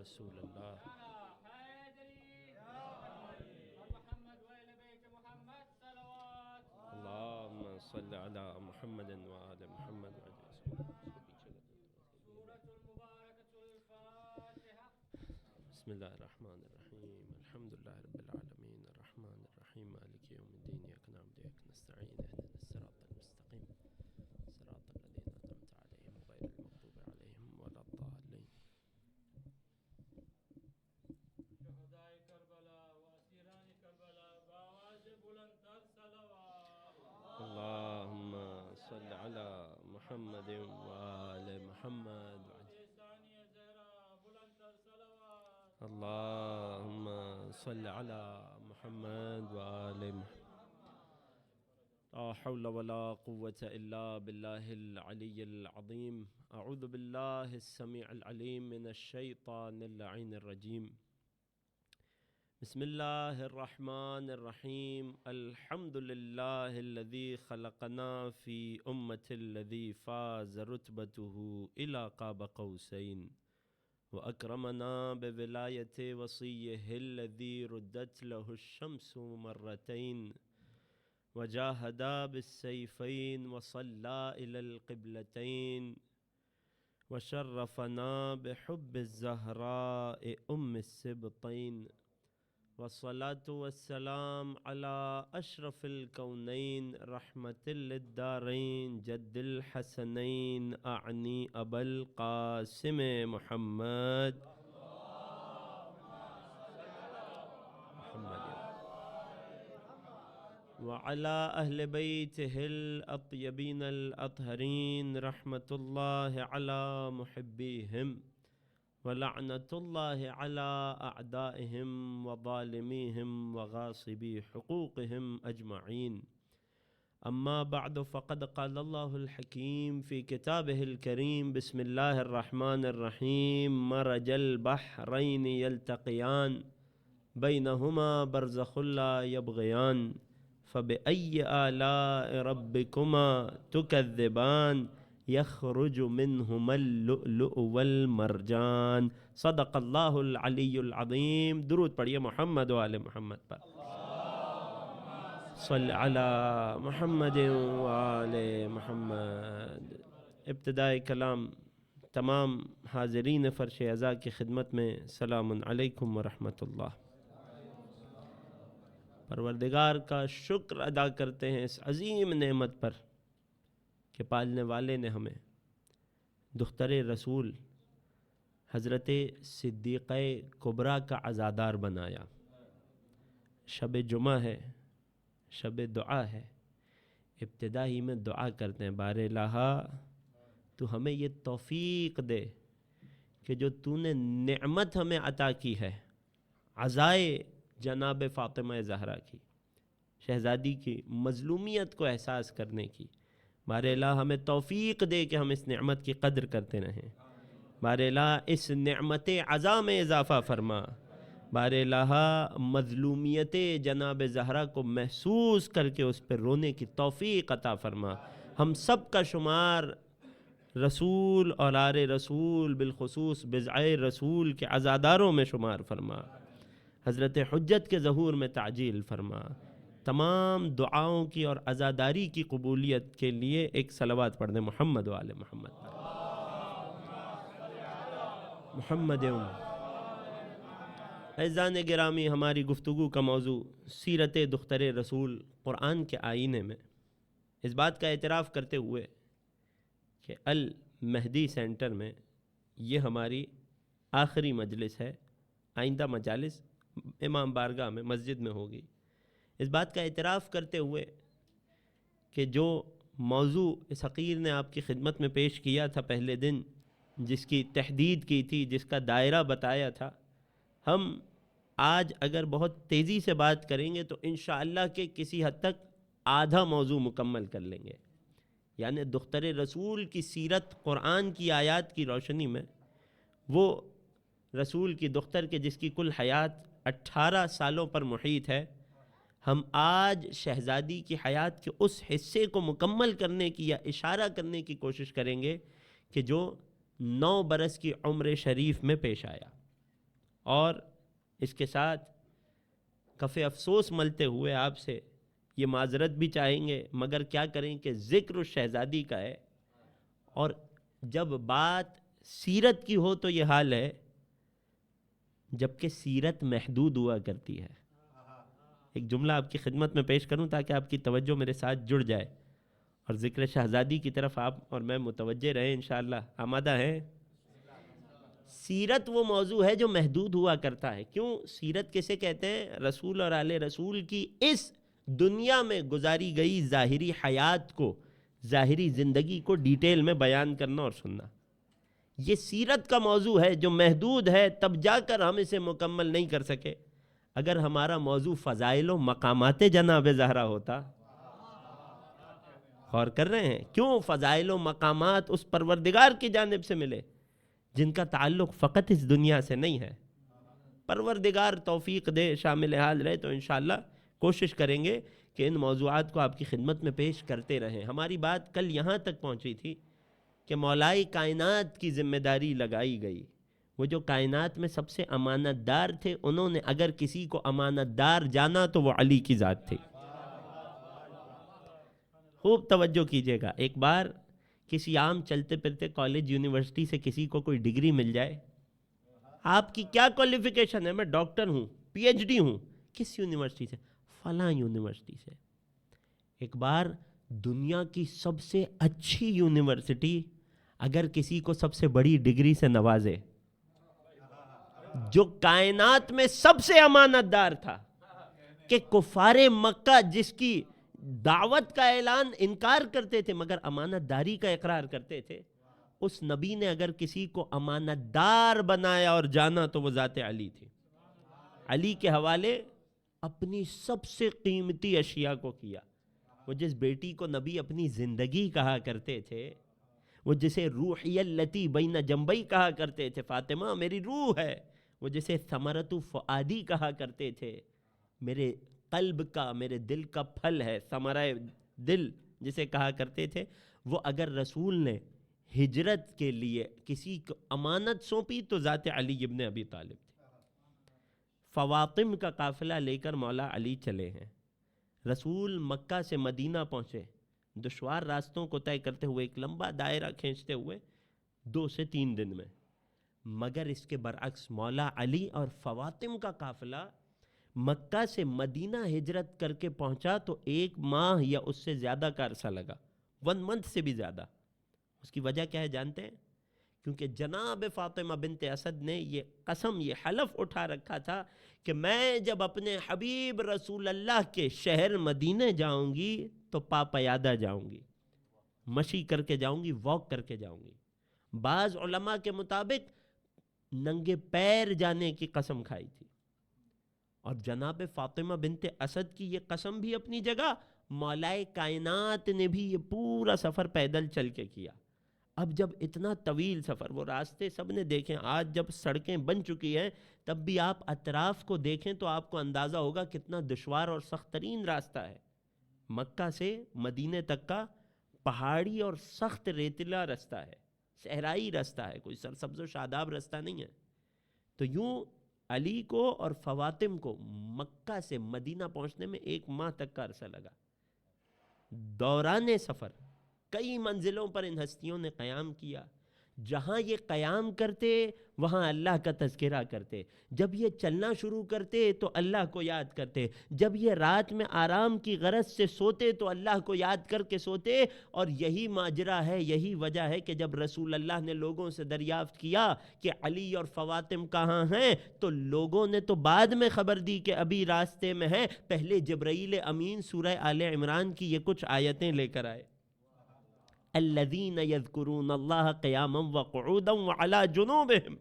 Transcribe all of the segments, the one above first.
رسول الله. اللهم صل على محمد وآل محمد بسم الله الرحمن الرحيم. الحمد لله رب العالمين الرحمن الرحيم مالك يوم الدين إياك نعبد وإياك نستعين اهدنا الصراط المستقيم صراط الذين أنعمت عليهم غير المغضوب عليهم ولا الضالين. شهداء کربلا و اسیران کربلا بآواز بلندتر صلوات. اللهم صل على محمد وآل محمد. ثانی زہرا بلندتر صلوات. اللهم صل على محمد وآل محمد. لا حول ولا قوة إلا بالله العلي العظيم. أعوذ بالله السميع العليم من الشيطان اللعين الرجيم. بسم الله الرحمن الرحيم. الحمد لله الذي خلقنا في أمة الذي فاز رتبته إلى قاب قوسين وأكرمنا بولاية وصيه الذي ردت له الشمس مرتين وجاهد بالسيفين وصلى إلى القبلتين وشرفنا بحب الزهراء أم السبطين والصلاة والسلام على أشرف الكونين رحمة للدارين جد الحسنين أعني أبا القاسم محمد وعلى أهل بيته الأطيبين الأطهرين رحمة الله على محبيهم ولعنة الله على أعدائهم وظالميهم وغاصبي حقوقهم أجمعين. أما بعد فقد قال الله الحكيم في كتابه الكريم بسم الله الرحمن الرحيم مرج البحرين يلتقيان بينهما برزخ لا يبغيان فبأي آلاء ربكما تكذبان يخرج منهما اللؤلؤ والمرجان. صدق الله العلي العظيم. درود پڑھیے محمد و آل محمد پر. صل على محمد و آل محمد. ابتدائی کلام تمام حاضرین فرش عزا کی خدمت میں سلام علیکم ورحمۃ اللہ. پروردگار کا شکر ادا کرتے ہیں اس عظیم نعمت پر کہ پالنے والے نے ہمیں دختر رسول حضرت صدیقہ کبریٰ کا عزادار بنایا. شب جمعہ ہے، شب دعا ہے. ابتدا ہی میں دعا کرتے ہیں بار الہا تو ہمیں یہ توفیق دے کہ جو تو نے نعمت ہمیں عطا کی ہے عزائے جناب فاطمہ زہرا کی، شہزادی کی مظلومیت کو احساس کرنے کی، بار الہ ہمیں توفیق دے کہ ہم اس نعمت کی قدر کرتے رہیں. بار الہ اس نعمت عزا میں اضافہ فرما. بار الہ مظلومیت جناب زہرا کو محسوس کر کے اس پر رونے کی توفیق عطا فرما. ہم سب کا شمار رسول اور آل رسول بالخصوص بضع رسول کے عزاداروں میں شمار فرما. حضرت حجت کے ظہور میں تعجیل فرما. تمام دعاؤں کی اور عزاداری کی قبولیت کے لیے ایک صلوات پڑھ دیں محمد و آل محمد پر. محمد. عزیزان گرامی، ہماری گفتگو کا موضوع سیرت دختر رسول قرآن کے آئینے میں اس بات کا اعتراف کرتے ہوئے کہ المہدی سینٹر میں یہ ہماری آخری مجلس ہے. آئندہ مجالس امام بارگاہ میں مسجد میں ہوگی. اس بات کا اعتراف کرتے ہوئے کہ جو موضوع اس حقیر نے آپ کی خدمت میں پیش کیا تھا پہلے دن، جس کی تحدید کی تھی، جس کا دائرہ بتایا تھا، ہم آج اگر بہت تیزی سے بات کریں گے تو انشاءاللہ کہ کسی حد تک آدھا موضوع مکمل کر لیں گے. یعنی دختر رسول کی سیرت قرآن کی آیات کی روشنی میں، وہ رسول کی دختر کے جس کی کل حیات 18 سالوں پر محیط ہے، ہم آج شہزادی کی حیات کے اس حصے کو مکمل کرنے کی یا اشارہ کرنے کی کوشش کریں گے کہ جو 9 برس کی عمر شریف میں پیش آیا. اور اس کے ساتھ کف افسوس ملتے ہوئے آپ سے یہ معذرت بھی چاہیں گے، مگر کیا کریں کہ ذکر الشہزادی کا ہے، اور جب بات سیرت کی ہو تو یہ حال ہے، جبکہ سیرت محدود ہوا کرتی ہے۔ ایک جملہ آپ کی خدمت میں پیش کروں تاکہ آپ کی توجہ میرے ساتھ جڑ جائے اور ذکر شہزادی کی طرف آپ اور میں متوجہ رہیں انشاءاللہ۔ آمادہ ہیں؟ سیرت وہ موضوع ہے جو محدود ہوا کرتا ہے۔ کیوں؟ سیرت کسے کہتے ہیں؟ رسول اور آل رسول کی اس دنیا میں گزاری گئی ظاہری حیات کو، ظاہری زندگی کو ڈیٹیل میں بیان کرنا اور سننا۔ یہ سیرت کا موضوع ہے جو محدود ہے، تب جا کر ہم اسے مکمل نہیں کر سکے۔ اگر ہمارا موضوع فضائل و مقامات جناب زہرا ہوتا، غور کر رہے ہیں؟ کیوں؟ فضائل و مقامات اس پروردگار کی جانب سے ملے جن کا تعلق فقط اس دنیا سے نہیں ہے۔ پروردگار توفیق دے، شامل حال رہے تو انشاءاللہ کوشش کریں گے کہ ان موضوعات کو آپ کی خدمت میں پیش کرتے رہیں۔ ہماری بات کل یہاں تک پہنچی تھی کہ مولائے کائنات کی ذمہ داری لگائی گئی۔ وہ جو کائنات میں سب سے امانت دار تھے، انہوں نے اگر کسی کو امانت دار جانا تو وہ علی کی ذات تھی۔ خوب توجہ کیجئے گا۔ ایک بار کسی عام چلتے پھرتے کالج یونیورسٹی سے کسی کو کوئی ڈگری مل جائے، آپ کی کیا کوالیفیکیشن ہے؟ میں ڈاکٹر ہوں، پی ایچ ڈی ہوں۔ کس یونیورسٹی سے؟ فلاں یونیورسٹی سے۔ ایک بار دنیا کی سب سے اچھی یونیورسٹی اگر کسی کو سب سے بڑی ڈگری سے نوازے، جو کائنات میں سب سے امانت دار تھا، کہ کفار مکہ جس کی دعوت کا اعلان انکار کرتے تھے مگر امانت داری کا اقرار کرتے تھے، اس نبی نے اگر کسی کو امانت دار بنایا اور جانا تو وہ ذات علی تھی۔ علی کے حوالے اپنی سب سے قیمتی اشیاء کو کیا۔ وہ جس بیٹی کو نبی اپنی زندگی کہا کرتے تھے، وہ جسے روحی التی بین جنبی کہا کرتے تھے، فاطمہ میری روح ہے، وہ جسے ثمرۃ فؤادی کہا کرتے تھے، میرے قلب کا، میرے دل کا پھل ہے، ثمرہ دل جسے کہا کرتے تھے، وہ اگر رسول نے ہجرت کے لیے کسی کو امانت سونپی تو ذات علی ابن ابی طالب تھے۔ فواطم کا قافلہ لے کر مولا علی چلے ہیں۔ رسول مکہ سے مدینہ پہنچے، دشوار راستوں کو طے کرتے ہوئے، ایک لمبا دائرہ کھینچتے ہوئے 2 سے 3 دن میں، مگر اس کے برعکس مولا علی اور فواطم کا قافلہ مکہ سے مدینہ ہجرت کر کے پہنچا تو 1 ماہ یا اس سے زیادہ کا عرصہ لگا، 1 منتھ سے بھی زیادہ۔ اس کی وجہ کیا ہے جانتے ہیں؟ کیونکہ جناب فاطمہ بنت اسد نے یہ قسم، یہ حلف اٹھا رکھا تھا کہ میں جب اپنے حبیب رسول اللہ کے شہر مدینہ جاؤں گی تو پیادہ جاؤں گی، مشی کر کے جاؤں گی، واک کر کے جاؤں گی۔ بعض علماء کے مطابق ننگے پیر جانے کی قسم کھائی تھی۔ اور جناب فاطمہ بنت اسد کی یہ قسم بھی اپنی جگہ، مولائے کائنات نے بھی یہ پورا سفر پیدل چل کے کیا۔ اب جب اتنا طویل سفر، وہ راستے سب نے دیکھیں، آج جب سڑکیں بن چکی ہیں تب بھی آپ اطراف کو دیکھیں تو آپ کو اندازہ ہوگا کتنا دشوار اور سخت ترین راستہ ہے۔ مکہ سے مدینے تک کا پہاڑی اور سخت ریتلا راستہ ہے، صحرائی راستہ ہے، کوئی سرسبز و شاداب راستہ نہیں ہے۔ تو یوں علی کو اور فواطم کو مکہ سے مدینہ پہنچنے میں 1 ماہ تک کا عرصہ لگا۔ دوران سفر کئی منزلوں پر ان ہستیوں نے قیام کیا۔ جہاں یہ قیام کرتے وہاں اللہ کا تذکرہ کرتے، جب یہ چلنا شروع کرتے تو اللہ کو یاد کرتے، جب یہ رات میں آرام کی غرض سے سوتے تو اللہ کو یاد کر کے سوتے۔ اور یہی ماجرا ہے، یہی وجہ ہے کہ جب رسول اللہ نے لوگوں سے دریافت کیا کہ علی اور فواطم کہاں ہیں تو لوگوں نے تو بعد میں خبر دی کہ ابھی راستے میں ہیں، پہلے جبرائیل امین سورہ آل عمران کی یہ کچھ آیتیں لے کر آئے۔ الذین یذکرون اللہ قیاما وقعودا وعلی جنوبہم،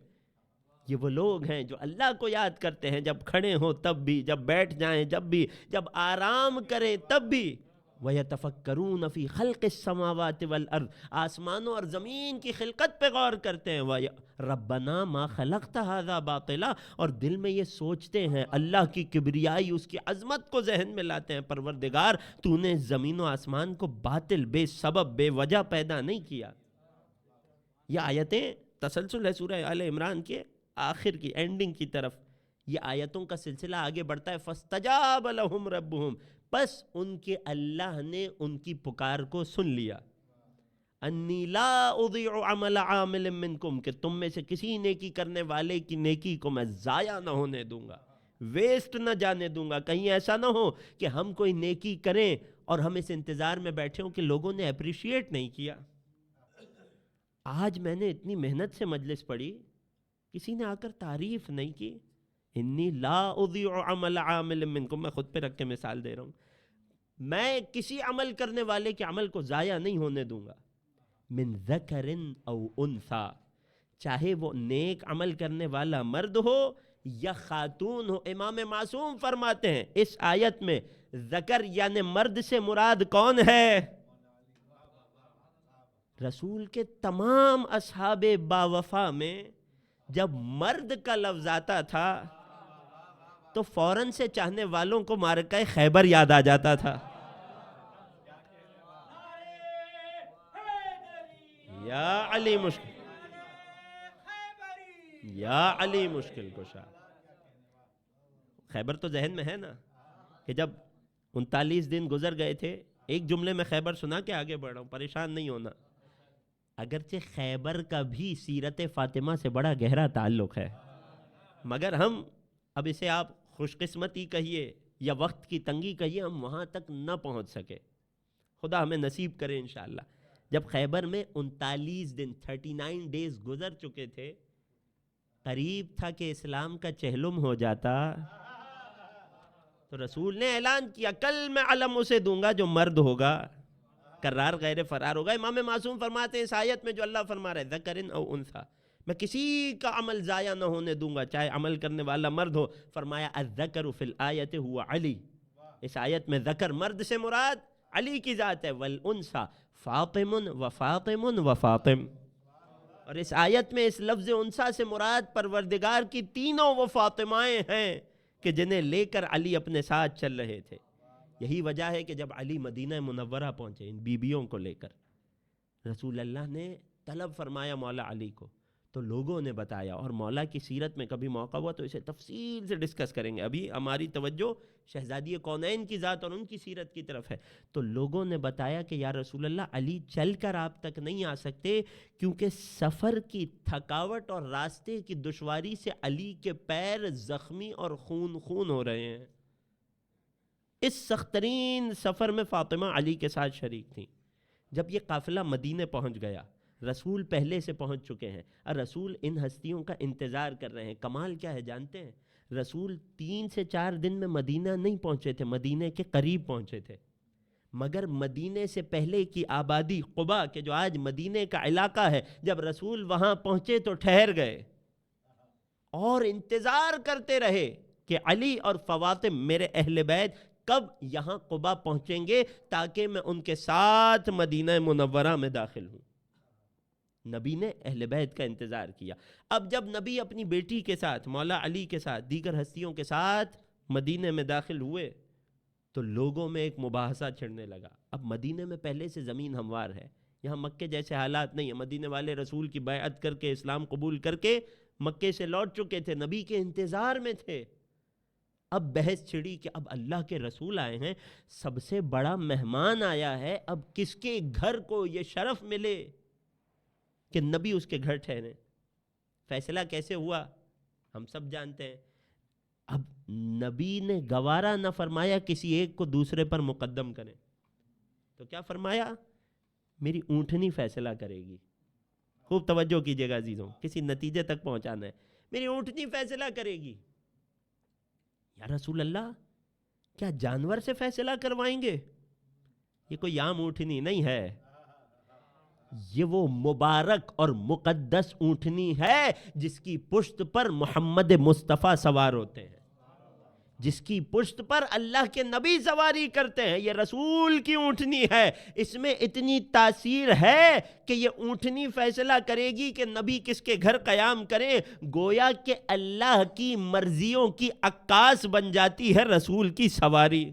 یہ وہ لوگ ہیں جو اللہ کو یاد کرتے ہیں جب کھڑے ہوں تب بھی، جب بیٹھ جائیں جب بھی، جب آرام کریں تب بھی۔ وَيَتَفَكَّرُونَ فِي خَلْقِ السَّمَاوَاتِ وَالْأَرْضِ، آسمانوں اور زمین کی خلقت پہ غور کرتے ہیں۔ رَبَّنَا مَا خَلَقْتَ هَذَا بَاطِلًا، اور دل میں یہ سوچتے ہیں، اللہ کی کبریائی، اس کی عظمت کو ذہن میں لاتے ہیں، پروردگار تو نے زمین و آسمان کو باطل، بے سبب، بے وجہ پیدا نہیں کیا۔ یہ آیتیں تسلسل ہے سورہ آل عمران کے آخر کی اینڈنگ کی طرف یہ آیتوں کا سلسلہ آگے بڑھتا ہے. فاستجاب لہم ربہم، پس ان کے اللہ نے ان کی پکار کو سن لیا. انی لا اضیع عمل عامل منکم، کہ تم میں سے کسی نیکی کرنے والے کی نیکی کو میں ضائع نہ ہونے دوں گا، ویسٹ نہ جانے دوں گا. کہیں ایسا نہ ہو کہ ہم کوئی نیکی کریں اور ہم اس انتظار میں بیٹھے ہوں کہ لوگوں نے اپریشیٹ نہیں کیا. آج میں نے اتنی محنت سے مجلس پڑھی، کسی نے آ کر تعریف نہیں کی. انی لا اضیع عمل عامل منکم، میں خود پہ رکھ کے مثال دے رہا ہوں، میں کسی عمل کرنے والے کے عمل کو ضائع نہیں ہونے دوں گا. من ذکر او انثی، چاہے وہ نیک عمل کرنے والا مرد ہو یا خاتون ہو. امام معصوم فرماتے ہیں اس آیت میں ذکر یعنی مرد سے مراد کون ہے؟ رسول کے تمام اصحاب باوفا میں جب مرد کا لفظ آتا تھا تو فوراً سے چاہنے والوں کو معرکہ خیبر یاد آ جاتا تھا. یا علی مشکل، یا علی مشکل کشا. خیبر تو ذہن میں ہے نا کہ جب 39 دن گزر گئے تھے، ایک جملے میں خیبر سنا کے آگے بڑھ رہا ہوں، پریشان نہیں ہونا. اگرچہ خیبر کا بھی سیرت فاطمہ سے بڑا گہرا تعلق ہے، مگر ہم اب اسے آپ خوش قسمتی کہیے یا وقت کی تنگی کہیے، ہم وہاں تک نہ پہنچ سکے. خدا ہمیں نصیب کرے انشاءاللہ. جب خیبر میں 39 دن 39 ڈیز گزر چکے تھے، قریب تھا کہ اسلام کا چہلم ہو جاتا، تو رسول نے اعلان کیا کل میں علم اسے دوں گا جو مرد ہوگا، کرار غیر فرار ہوگا. امام معصوم فرماتے ہیں اس آیت میں جو اللہ فرما رہا ہے ذکر او انثی، میں کسی کا عمل ضائع نہ ہونے دوں گا چاہے عمل کرنے والا مرد ہو. فرمایا الذکر فی الآیت ہوا علی، اس آیت میں ذکر مرد سے مراد علی کی ذات ہے. والانثی فاطم و فاطم و فاطم، اور اس آیت میں اس لفظ انثی سے مراد پروردگار کی تینوں وہ فاطمائیں ہیں کہ جنہیں لے کر علی اپنے ساتھ چل رہے تھے. یہی وجہ ہے کہ جب علی مدینہ منورہ پہنچے ان بیبیوں کو لے کر، رسول اللہ نے طلب فرمایا مولا علی کو، تو لوگوں نے بتایا، اور مولا کی سیرت میں کبھی موقع ہوا تو اسے تفصیل سے ڈسکس کریں گے. ابھی ہماری توجہ شہزادی کونین کی ذات اور ان کی سیرت کی طرف ہے. تو لوگوں نے بتایا کہ یا رسول اللہ علی چل کر آپ تک نہیں آ سکتے کیونکہ سفر کی تھکاوٹ اور راستے کی دشواری سے علی کے پیر زخمی اور خون خون ہو رہے ہیں. اس سخت ترین سفر میں فاطمہ علی کے ساتھ شریک تھیں. جب یہ قافلہ مدینے پہنچ گیا، رسول پہلے سے پہنچ چکے ہیں اور رسول ان ہستیوں کا انتظار کر رہے ہیں. کمال کیا ہے جانتے ہیں؟ رسول 3 سے 4 دن میں مدینہ نہیں پہنچے تھے، مدینے کے قریب پہنچے تھے، مگر مدینے سے پہلے کی آبادی قبا کے جو آج مدینے کا علاقہ ہے، جب رسول وہاں پہنچے تو ٹھہر گئے اور انتظار کرتے رہے کہ علی اور فواطم میرے اہل بیت کب یہاں قبا پہنچیں گے تاکہ میں ان کے ساتھ مدینہ منورہ میں داخل ہوں. نبی نے اہل بیت کا انتظار کیا. اب جب نبی اپنی بیٹی کے ساتھ، مولا علی کے ساتھ، دیگر ہستیوں کے ساتھ مدینے میں داخل ہوئے تو لوگوں میں ایک مباحثہ چھڑنے لگا. اب مدینے میں پہلے سے زمین ہموار ہے، یہاں مکے جیسے حالات نہیں ہیں. مدینے والے رسول کی بیعت کر کے اسلام قبول کر کے مکے سے لوٹ چکے تھے، نبی کے انتظار میں تھے. اب بحث چھڑی کہ اب اللہ کے رسول آئے ہیں، سب سے بڑا مہمان آیا ہے، اب کس کے گھر کو یہ شرف ملے کہ نبی اس کے گھر ٹھہرے. فیصلہ کیسے ہوا ہم سب جانتے ہیں. اب نبی نے گوارا نہ فرمایا کسی ایک کو دوسرے پر مقدم کریں، تو کیا فرمایا؟ میری اونٹنی فیصلہ کرے گی. خوب توجہ کیجیے گا عزیزوں، کسی نتیجے تک پہنچانا ہے. میری اونٹنی فیصلہ کرے گی. یا رسول اللہ، کیا جانور سے فیصلہ کروائیں گے؟ یہ کوئی عام اونٹنی نہیں ہے، یہ وہ مبارک اور مقدس اونٹنی ہے جس کی پشت پر محمد مصطفیٰ سوار ہوتے ہیں، جس کی پشت پر اللہ کے نبی سواری کرتے ہیں. یہ رسول کی اونٹنی ہے. اس میں اتنی تاثیر ہے کہ یہ اونٹنی فیصلہ کرے گی کہ نبی کس کے گھر قیام کریں. گویا کہ اللہ کی مرضیوں کی عکاس بن جاتی ہے رسول کی سواری.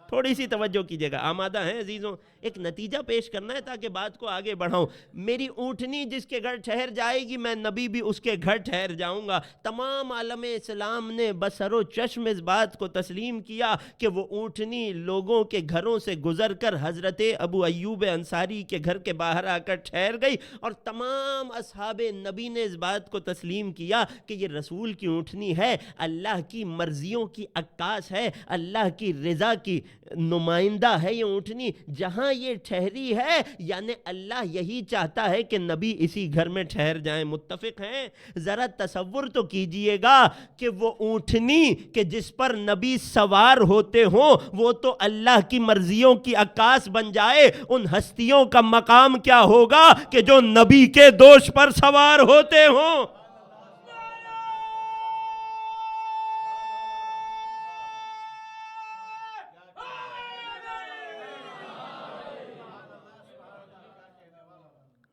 تھوڑی سی توجہ کیجیے گا، آمادہ ہیں عزیزوں؟ ایک نتیجہ پیش کرنا ہے تاکہ بات کو آگے بڑھاؤں۔ میری اونٹنی جس کے گھر ٹھہر جائے گی، میں نبی بھی اس کے گھر ٹھہر جاؤں گا۔ تمام عالم اسلام نے بصر و چشم اس بات کو تسلیم کیا کہ وہ اونٹنی لوگوں کے گھروں سے گزر کر حضرت ابو ایوب انصاری کے گھر کے باہر آ کر ٹھہر گئی، اور تمام اصحاب نبی نے اس بات کو تسلیم کیا کہ یہ رسول کی اونٹنی ہے، اللہ کی مرضیوں کی عکاس ہے، اللہ کی رضا کی نمائندہ ہے یہ اونٹنی۔ جہاں یہ ٹھہری ہے یعنی اللہ یہی چاہتا ہے کہ نبی اسی گھر میں ٹھہر جائیں۔ متفق ہیں؟ ذرا تصور تو کیجئے گا کہ وہ اونٹنی کہ جس پر نبی سوار ہوتے ہوں وہ تو اللہ کی مرضیوں کی عکاس بن جائے، ان ہستیوں کا مقام کیا ہوگا کہ جو نبی کے دوش پر سوار ہوتے ہوں۔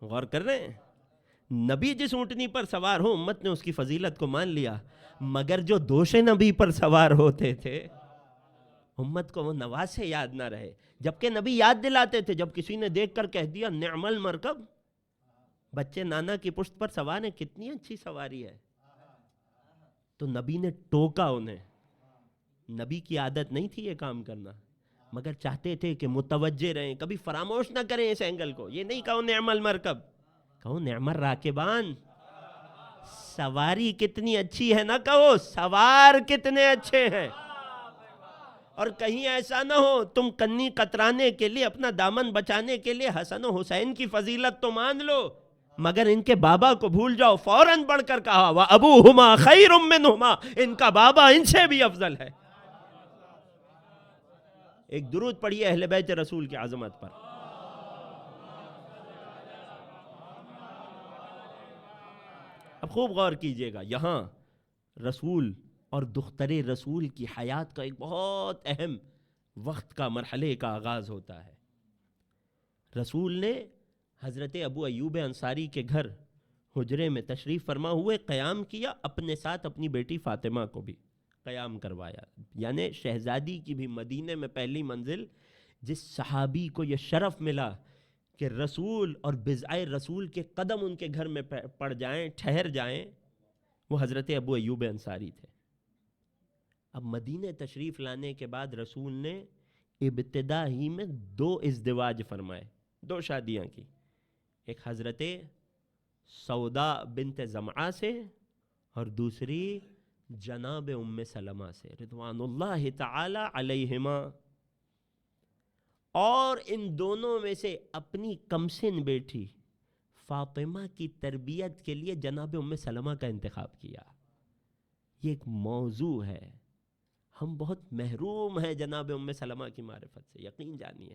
غور کر رہے ہیں؟ نبی جس اونٹنی پر سوار ہو امت نے اس کی فضیلت کو مان لیا، مگر جو دوش نبی پر سوار ہوتے تھے امت کو وہ نواسے یاد نہ رہے، جبکہ نبی یاد دلاتے تھے۔ جب کسی نے دیکھ کر کہہ دیا نعم المرکب، بچے نانا کی پشت پر سوار ہیں، کتنی اچھی سواری ہے، تو نبی نے ٹوکا انہیں۔ نبی کی عادت نہیں تھی یہ کام کرنا، مگر چاہتے تھے کہ متوجہ رہیں، کبھی فراموش نہ کریں اس اینگل کو۔ یہ نہیں کہو نعم المرکب، کہو نعم الراکبان، سواری کتنی اچھی ہے، نہ کہو سوار کتنے اچھے ہیں۔ اور کہیں ایسا نہ ہو تم کنی قطرانے کے لیے، اپنا دامن بچانے کے لیے حسن و حسین کی فضیلت تو مان لو، مگر ان کے بابا کو بھول جاؤ۔ فوراً بڑھ کر کہا وَأَبُوهُمَا خَيْرٌ مِّنْهُمَا، ان کا بابا ان سے بھی افضل ہے۔ ایک درود پڑھیے اہل بیت رسول کی عظمت پر۔ اب خوب غور کیجئے گا، یہاں رسول اور دختر رسول کی حیات کا ایک بہت اہم وقت کا مرحلے کا آغاز ہوتا ہے۔ رسول نے حضرت ابو ایوب انصاری کے گھر حجرے میں تشریف فرما ہوئے قیام کیا، اپنے ساتھ اپنی بیٹی فاطمہ کو بھی قیام کروایا۔ یعنی شہزادی کی بھی مدینے میں پہلی منزل، جس صحابی کو یہ شرف ملا کہ رسول اور بضعۂ رسول کے قدم ان کے گھر میں پڑ جائیں، ٹھہر جائیں، وہ حضرت ابو ایوب انصاری تھے۔ اب مدینے تشریف لانے کے بعد رسول نے ابتدا ہی میں 2 ازدواج فرمائے، 2 شادیاں کی، ایک حضرت سودا بنت زمعہ سے اور دوسری جناب ام سلمہ سے رضوان اللہ تعالی علیہما، اور ان دونوں میں سے اپنی کمسن بیٹی فاطمہ کی تربیت کے لیے جناب ام سلمہ کا انتخاب کیا۔ یہ ایک موضوع ہے، ہم بہت محروم ہیں جناب ام سلمہ کی معرفت سے، یقین جانیے۔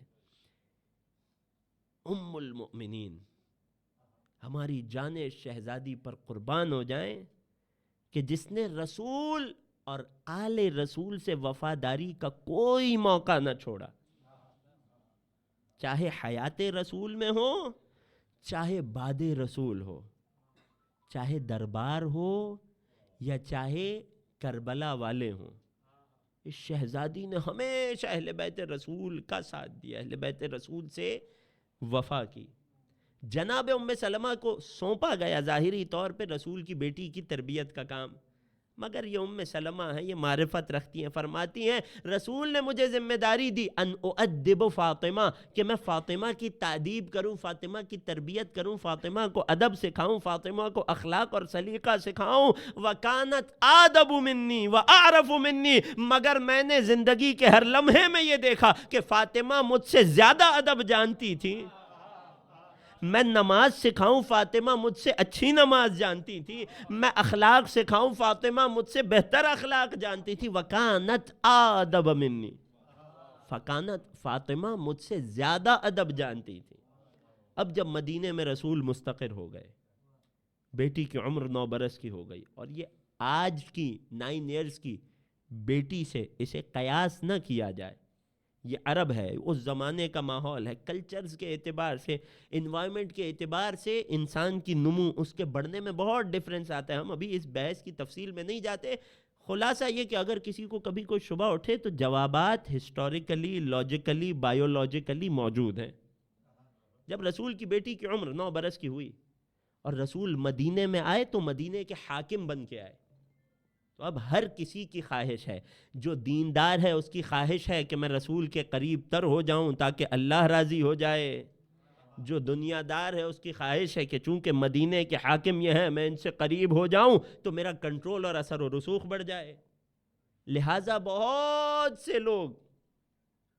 ام المؤمنین، ہماری جان شہزادی پر قربان ہو جائیں کہ جس نے رسول اور آل رسول سے وفاداری کا کوئی موقع نہ چھوڑا، چاہے حیات رسول میں ہو، چاہے بعد رسول ہو، چاہے دربار ہو یا چاہے کربلا والے ہوں، اس شہزادی نے ہمیشہ اہل بیت رسول کا ساتھ دیا، اہل بیت رسول سے وفا کی۔ جناب ام سلمہ کو سونپا گیا ظاہری طور پہ رسول کی بیٹی کی تربیت کا کام، مگر یہ ام سلمہ ہے، یہ معرفت رکھتی ہیں، فرماتی ہیں رسول نے مجھے ذمہ داری دی ان اؤدب فاطمہ، کہ میں فاطمہ کی تادیب کروں، فاطمہ کی تربیت کروں، فاطمہ کو ادب سکھاؤں، فاطمہ کو اخلاق اور سلیقہ سکھاؤں۔ وَكَانَتْ آدَبُ مِنِّي وَأَعْرَفُ مِنِّي، مگر میں نے زندگی کے ہر لمحے میں یہ دیکھا کہ فاطمہ مجھ سے زیادہ ادب جانتی تھی۔ میں نماز سکھاؤں، فاطمہ مجھ سے اچھی نماز جانتی تھی، میں اخلاق سکھاؤں، فاطمہ مجھ سے بہتر اخلاق جانتی تھی۔ وَكَانَتْ آدَبَ مِنِّي، فاطمہ مجھ سے زیادہ ادب جانتی تھی۔ اب جب مدینے میں رسول مستقر ہو گئے، بیٹی کی عمر 9 برس کی ہو گئی، اور یہ آج کی 9 ایئرز کی بیٹی سے اسے قیاس نہ کیا جائے، یہ عرب ہے، اس زمانے کا ماحول ہے، کلچرز کے اعتبار سے، انوائرمنٹ کے اعتبار سے انسان کی نمو، اس کے بڑھنے میں بہت ڈفرینس آتا ہے۔ ہم ابھی اس بحث کی تفصیل میں نہیں جاتے، خلاصہ یہ کہ اگر کسی کو کبھی کوئی شبہ اٹھے تو جوابات ہسٹوریکلی، لاجیکلی، بایولوجیکلی موجود ہیں۔ جب رسول کی بیٹی کی عمر 9 برس کی ہوئی اور رسول مدینے میں آئے تو مدینے کے حاکم بن کے آئے، تو اب ہر کسی کی خواہش ہے، جو دیندار ہے اس کی خواہش ہے کہ میں رسول کے قریب تر ہو جاؤں تاکہ اللہ راضی ہو جائے۔ جو دنیا دار ہے اس کی خواہش ہے کہ چونکہ مدینے کے حاکم یہ ہیں، میں ان سے قریب ہو جاؤں تو میرا کنٹرول اور اثر و رسوخ بڑھ جائے۔ لہٰذا بہت سے لوگ،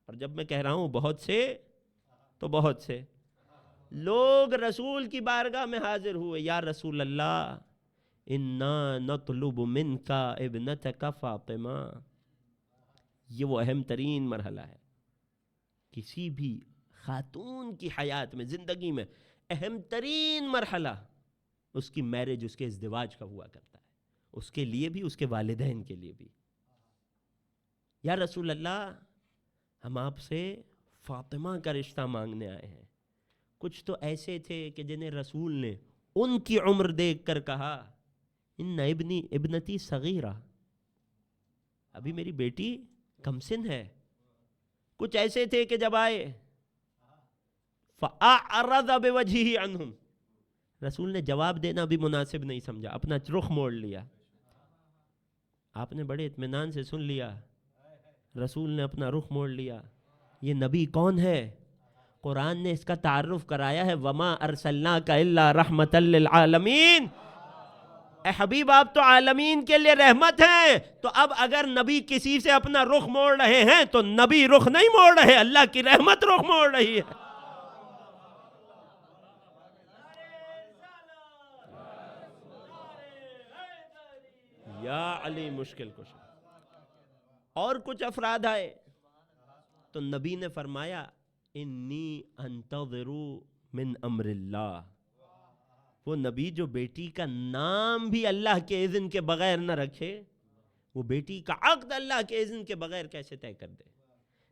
اور جب میں کہہ رہا ہوں بہت سے تو بہت سے لوگ رسول کی بارگاہ میں حاضر ہوئے، یا رسول اللہ انا نطلب منک ابنتک فاطمہ۔ یہ وہ اہم ترین مرحلہ ہے، کسی بھی خاتون کی حیات میں، زندگی میں اہم ترین مرحلہ اس کی میرج، اس کے ازدواج کا ہوا کرتا ہے، اس کے لیے بھی، اس کے والدین کے لیے بھی۔ یا رسول اللہ ہم آپ سے فاطمہ کا رشتہ مانگنے آئے ہیں۔ کچھ تو ایسے تھے کہ جنہیں رسول نے ان کی عمر دیکھ کر کہا ان ابنتی صغیرہ، ابھی میری بیٹی کم سن ہے۔ کچھ ایسے تھے کہ جب آئے فَأَعْرَضَ بِوَجْهِهِ عَنْهُمْ، رسول نے جواب دینا بھی مناسب نہیں سمجھا، اپنا رخ موڑ لیا۔ آپ نے بڑے اطمینان سے سن لیا، رسول نے اپنا رخ موڑ لیا۔ یہ نبی کون ہے؟ قرآن نے اس کا تعارف کرایا ہے، وَمَا أَرْسَلْنَاكَ إِلَّا رَحْمَةً لِّلْعَالَمِينَ۔ اے حبیب آپ تو عالمین کے لیے رحمت ہیں، تو اب اگر نبی کسی سے اپنا رخ موڑ رہے ہیں تو نبی رخ نہیں موڑ رہے، اللہ کی رحمت رخ موڑ رہی ہے۔ یا علی مشکل کشا۔ اور کچھ افراد آئے تو نبی نے فرمایا انی انتظر من امر اللہ۔ وہ نبی جو بیٹی کا نام بھی اللہ کے اذن کے بغیر نہ رکھے، وہ بیٹی کا عقد اللہ کے اذن کے بغیر کیسے طے کر دے؟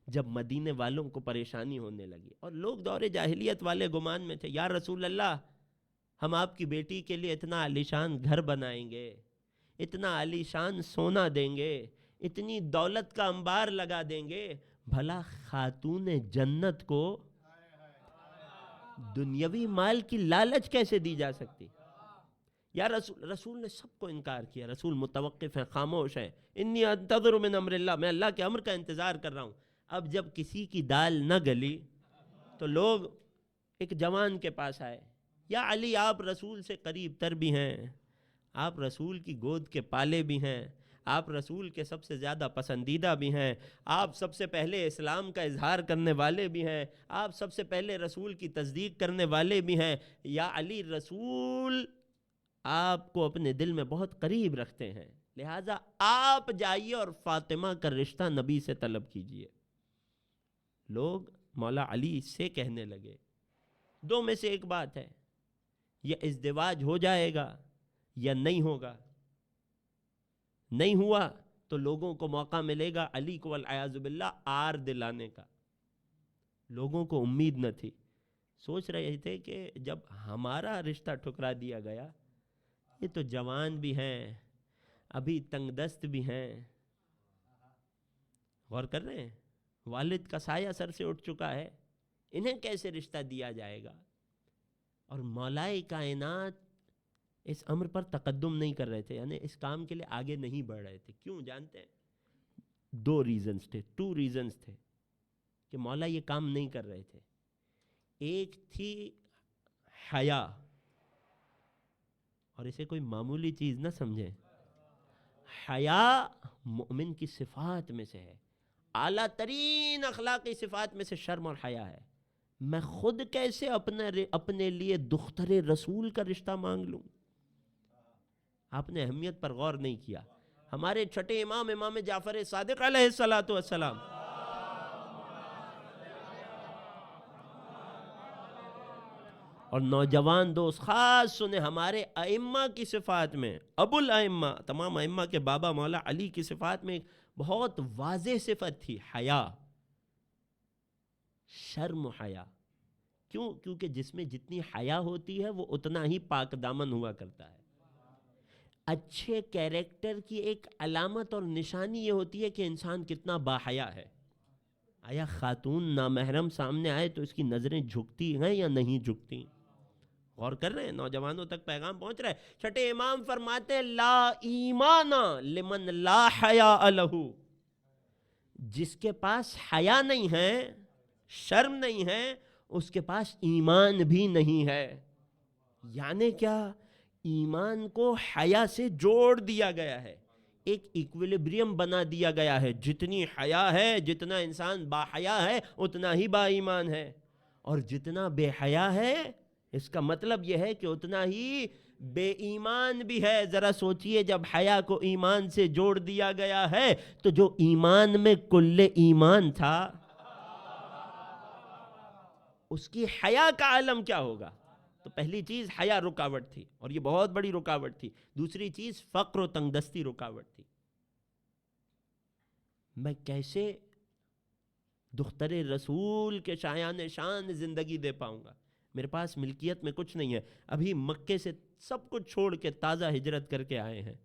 جب مدینے والوں کو پریشانی ہونے لگی اور لوگ دور جاہلیت والے گمان میں تھے، یا رسول اللہ ہم آپ کی بیٹی کے لیے اتنا عالیشان گھر بنائیں گے، اتنا عالیشان سونا دیں گے، اتنی دولت کا انبار لگا دیں گے، بھلا خاتون جنت کو دنیاوی مال کی لالچ کیسے دی جا سکتی؟ یا رسول نے سب کو انکار کیا۔ رسول متوقف ہیں، خاموش ہیں، انی انتظر من امر اللہ، میں اللہ کے امر کا انتظار کر رہا ہوں۔ اب جب کسی کی دال نہ گلی تو لوگ ایک جوان کے پاس آئے، یا علی آپ رسول سے قریب تر بھی ہیں، آپ رسول کی گود کے پالے بھی ہیں، آپ رسول کے سب سے زیادہ پسندیدہ بھی ہیں، آپ سب سے پہلے اسلام کا اظہار کرنے والے بھی ہیں، آپ سب سے پہلے رسول کی تصدیق کرنے والے بھی ہیں، یا علی رسول آپ کو اپنے دل میں بہت قریب رکھتے ہیں، لہٰذا آپ جائیے اور فاطمہ کا رشتہ نبی سے طلب کیجئے۔ لوگ مولا علی سے کہنے لگے دو میں سے ایک بات ہے، یا ازدواج ہو جائے گا یا نہیں ہوگا۔ نہیں ہوا تو لوگوں کو موقع ملے گا علی کو والعیاذ باللہ آر دلانے کا۔ لوگوں کو امید نہ تھی، سوچ رہے تھے کہ جب ہمارا رشتہ ٹھکرا دیا گیا، یہ تو جوان بھی ہیں، ابھی تنگ دست بھی ہیں، غور کر رہے ہیں، والد کا سایہ سر سے اٹھ چکا ہے، انہیں کیسے رشتہ دیا جائے گا؟ اور مولا کائنات اس امر پر تقدم نہیں کر رہے تھے، یعنی اس کام کے لیے آگے نہیں بڑھ رہے تھے۔ کیوں جانتے ہیں؟ ٹو ریزنز تھے کہ مولا یہ کام نہیں کر رہے تھے۔ ایک تھی حیا، اور اسے کوئی معمولی چیز نہ سمجھیں، حیا مومن کی صفات میں سے ہے، اعلیٰ ترین اخلاقی صفات میں سے شرم اور حیا ہے۔ میں خود کیسے اپنے لیے دختر رسول کا رشتہ مانگ لوں؟ آپ نے اہمیت پر غور نہیں کیا۔ ہمارے چھٹے امام جعفر صادق علیہ السلام، اور نوجوان دوست خاص سنیں، ہمارے ائمہ کی صفات میں، ابو الائمہ، تمام ائمہ کے بابا مولا علی کی صفات میں ایک بہت واضح صفت تھی، حیا، شرم و حیا۔ کیوں؟ کیونکہ جس میں جتنی حیا ہوتی ہے وہ اتنا ہی پاک دامن ہوا کرتا ہے۔ اچھے کیریکٹر کی ایک علامت اور نشانی یہ ہوتی ہے کہ انسان کتنا باحیا ہے. آیا خاتون نامحرم سامنے آئے تو اس کی نظریں جھکتی ہیں یا نہیں جھکتی؟ غور کر رہے ہیں؟ نوجوانوں تک پیغام پہنچ رہا ہے. چھٹے امام فرماتے ہیں لا ایمان لمن لا حیاء لہ. جس کے پاس حیا نہیں ہے، شرم نہیں ہے، اس کے پاس ایمان بھی نہیں ہے. یعنی کیا؟ ایمان کو حیا سے جوڑ دیا گیا ہے، ایک ایکویلیبریم بنا دیا گیا ہے. جتنی حیا ہے، جتنا انسان با حیا ہے اتنا ہی با ایمان ہے، اور جتنا بے حیا ہے اس کا مطلب یہ ہے کہ اتنا ہی بے ایمان بھی ہے. ذرا سوچئے جب حیا کو ایمان سے جوڑ دیا گیا ہے تو جو ایمان میں کل ایمان تھا اس کی حیا کا عالم کیا ہوگا؟ تو پہلی چیز حیا رکاوٹ تھی، اور یہ بہت بڑی رکاوٹ تھی. دوسری چیز فقر و تنگ دستی رکاوٹ تھی. میں کیسے دختر رسول کے شایان شان زندگی دے پاؤں گا؟ میرے پاس ملکیت میں کچھ نہیں ہے. ابھی مکے سے سب کچھ چھوڑ کے تازہ ہجرت کر کے آئے ہیں،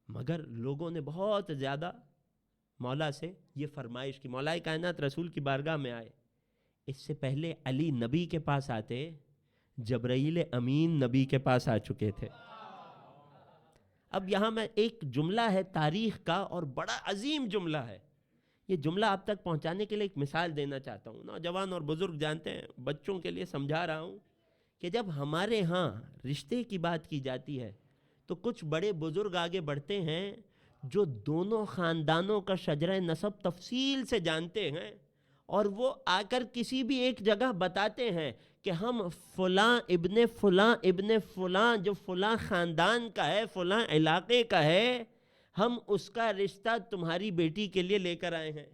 مگر لوگوں نے بہت زیادہ مولا سے یہ فرمائش کی. مولا کائنات رسول کی بارگاہ میں آئے. اس سے پہلے علی نبی کے پاس آتے، جبرائیل امین نبی کے پاس آ چکے تھے. اب یہاں میں ایک جملہ ہے تاریخ کا، اور بڑا عظیم جملہ ہے. یہ جملہ آپ تک پہنچانے کے لیے ایک مثال دینا چاہتا ہوں. نوجوان اور بزرگ جانتے ہیں، بچوں کے لیے سمجھا رہا ہوں کہ جب ہمارے ہاں رشتے کی بات کی جاتی ہے تو کچھ بڑے بزرگ آگے بڑھتے ہیں جو دونوں خاندانوں کا شجرہ نسب تفصیل سے جانتے ہیں، اور وہ آ کر کسی بھی ایک جگہ بتاتے ہیں کہ ہم فلاں ابن فلاں جو فلاں خاندان کا ہے، فلاں علاقے کا ہے، ہم اس کا رشتہ تمہاری بیٹی کے لیے لے کر آئے ہیں.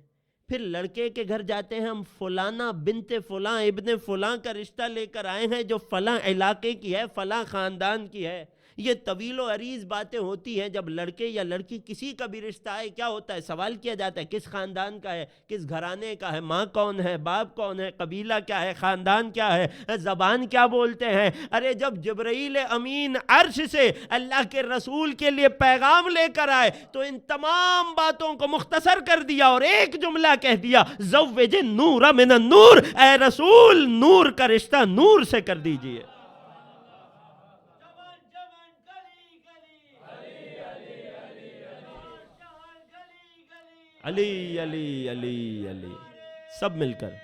پھر لڑکے کے گھر جاتے ہیں، ہم فلانا بنت فلاں ابن فلاں کا رشتہ لے کر آئے ہیں جو فلاں علاقے کی ہے، فلاں خاندان کی ہے. یہ طویل و عریض باتیں ہوتی ہیں. جب لڑکے یا لڑکی کسی کا بھی رشتہ آئے کیا ہوتا ہے؟ سوال کیا جاتا ہے کس خاندان کا ہے، کس گھرانے کا ہے، ماں کون ہے، باپ کون ہے، قبیلہ کیا ہے، خاندان کیا ہے، زبان کیا بولتے ہیں. ارے جب جبرائیل امین عرش سے اللہ کے رسول کے لیے پیغام لے کر آئے تو ان تمام باتوں کو مختصر کر دیا اور ایک جملہ کہہ دیا زوج النور من النور. اے رسول، نور کا رشتہ نور سے کر دیجئے. علی علی علی علی سب مل کر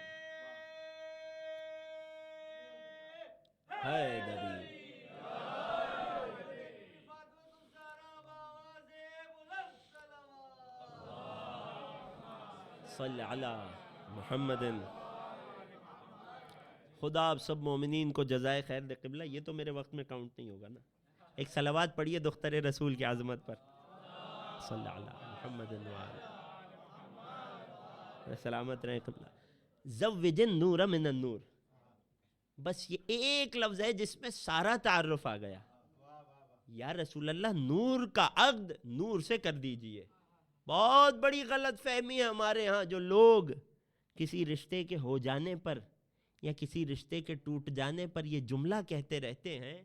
حیدری. صلی علی محمد. خدا آپ سب مومنین کو جزائے خیر دے. قبلہ یہ تو میرے وقت میں کاؤنٹ نہیں ہوگا نا. ایک صلوات پڑھیے دختر رسول کی عظمت پر. صلی علی محمد سلامت رہے قبلہ. زوج النور من النور، بس یہ ایک لفظ ہے جس میں سارا تعارف آ گیا. یا رسول اللہ، نور کا عقد نور سے کر دیجئے. بہت بڑی غلط فہمی ہے ہمارے ہاں. جو لوگ کسی رشتے کے ہو جانے پر یا کسی رشتے کے ٹوٹ جانے پر یہ جملہ کہتے رہتے ہیں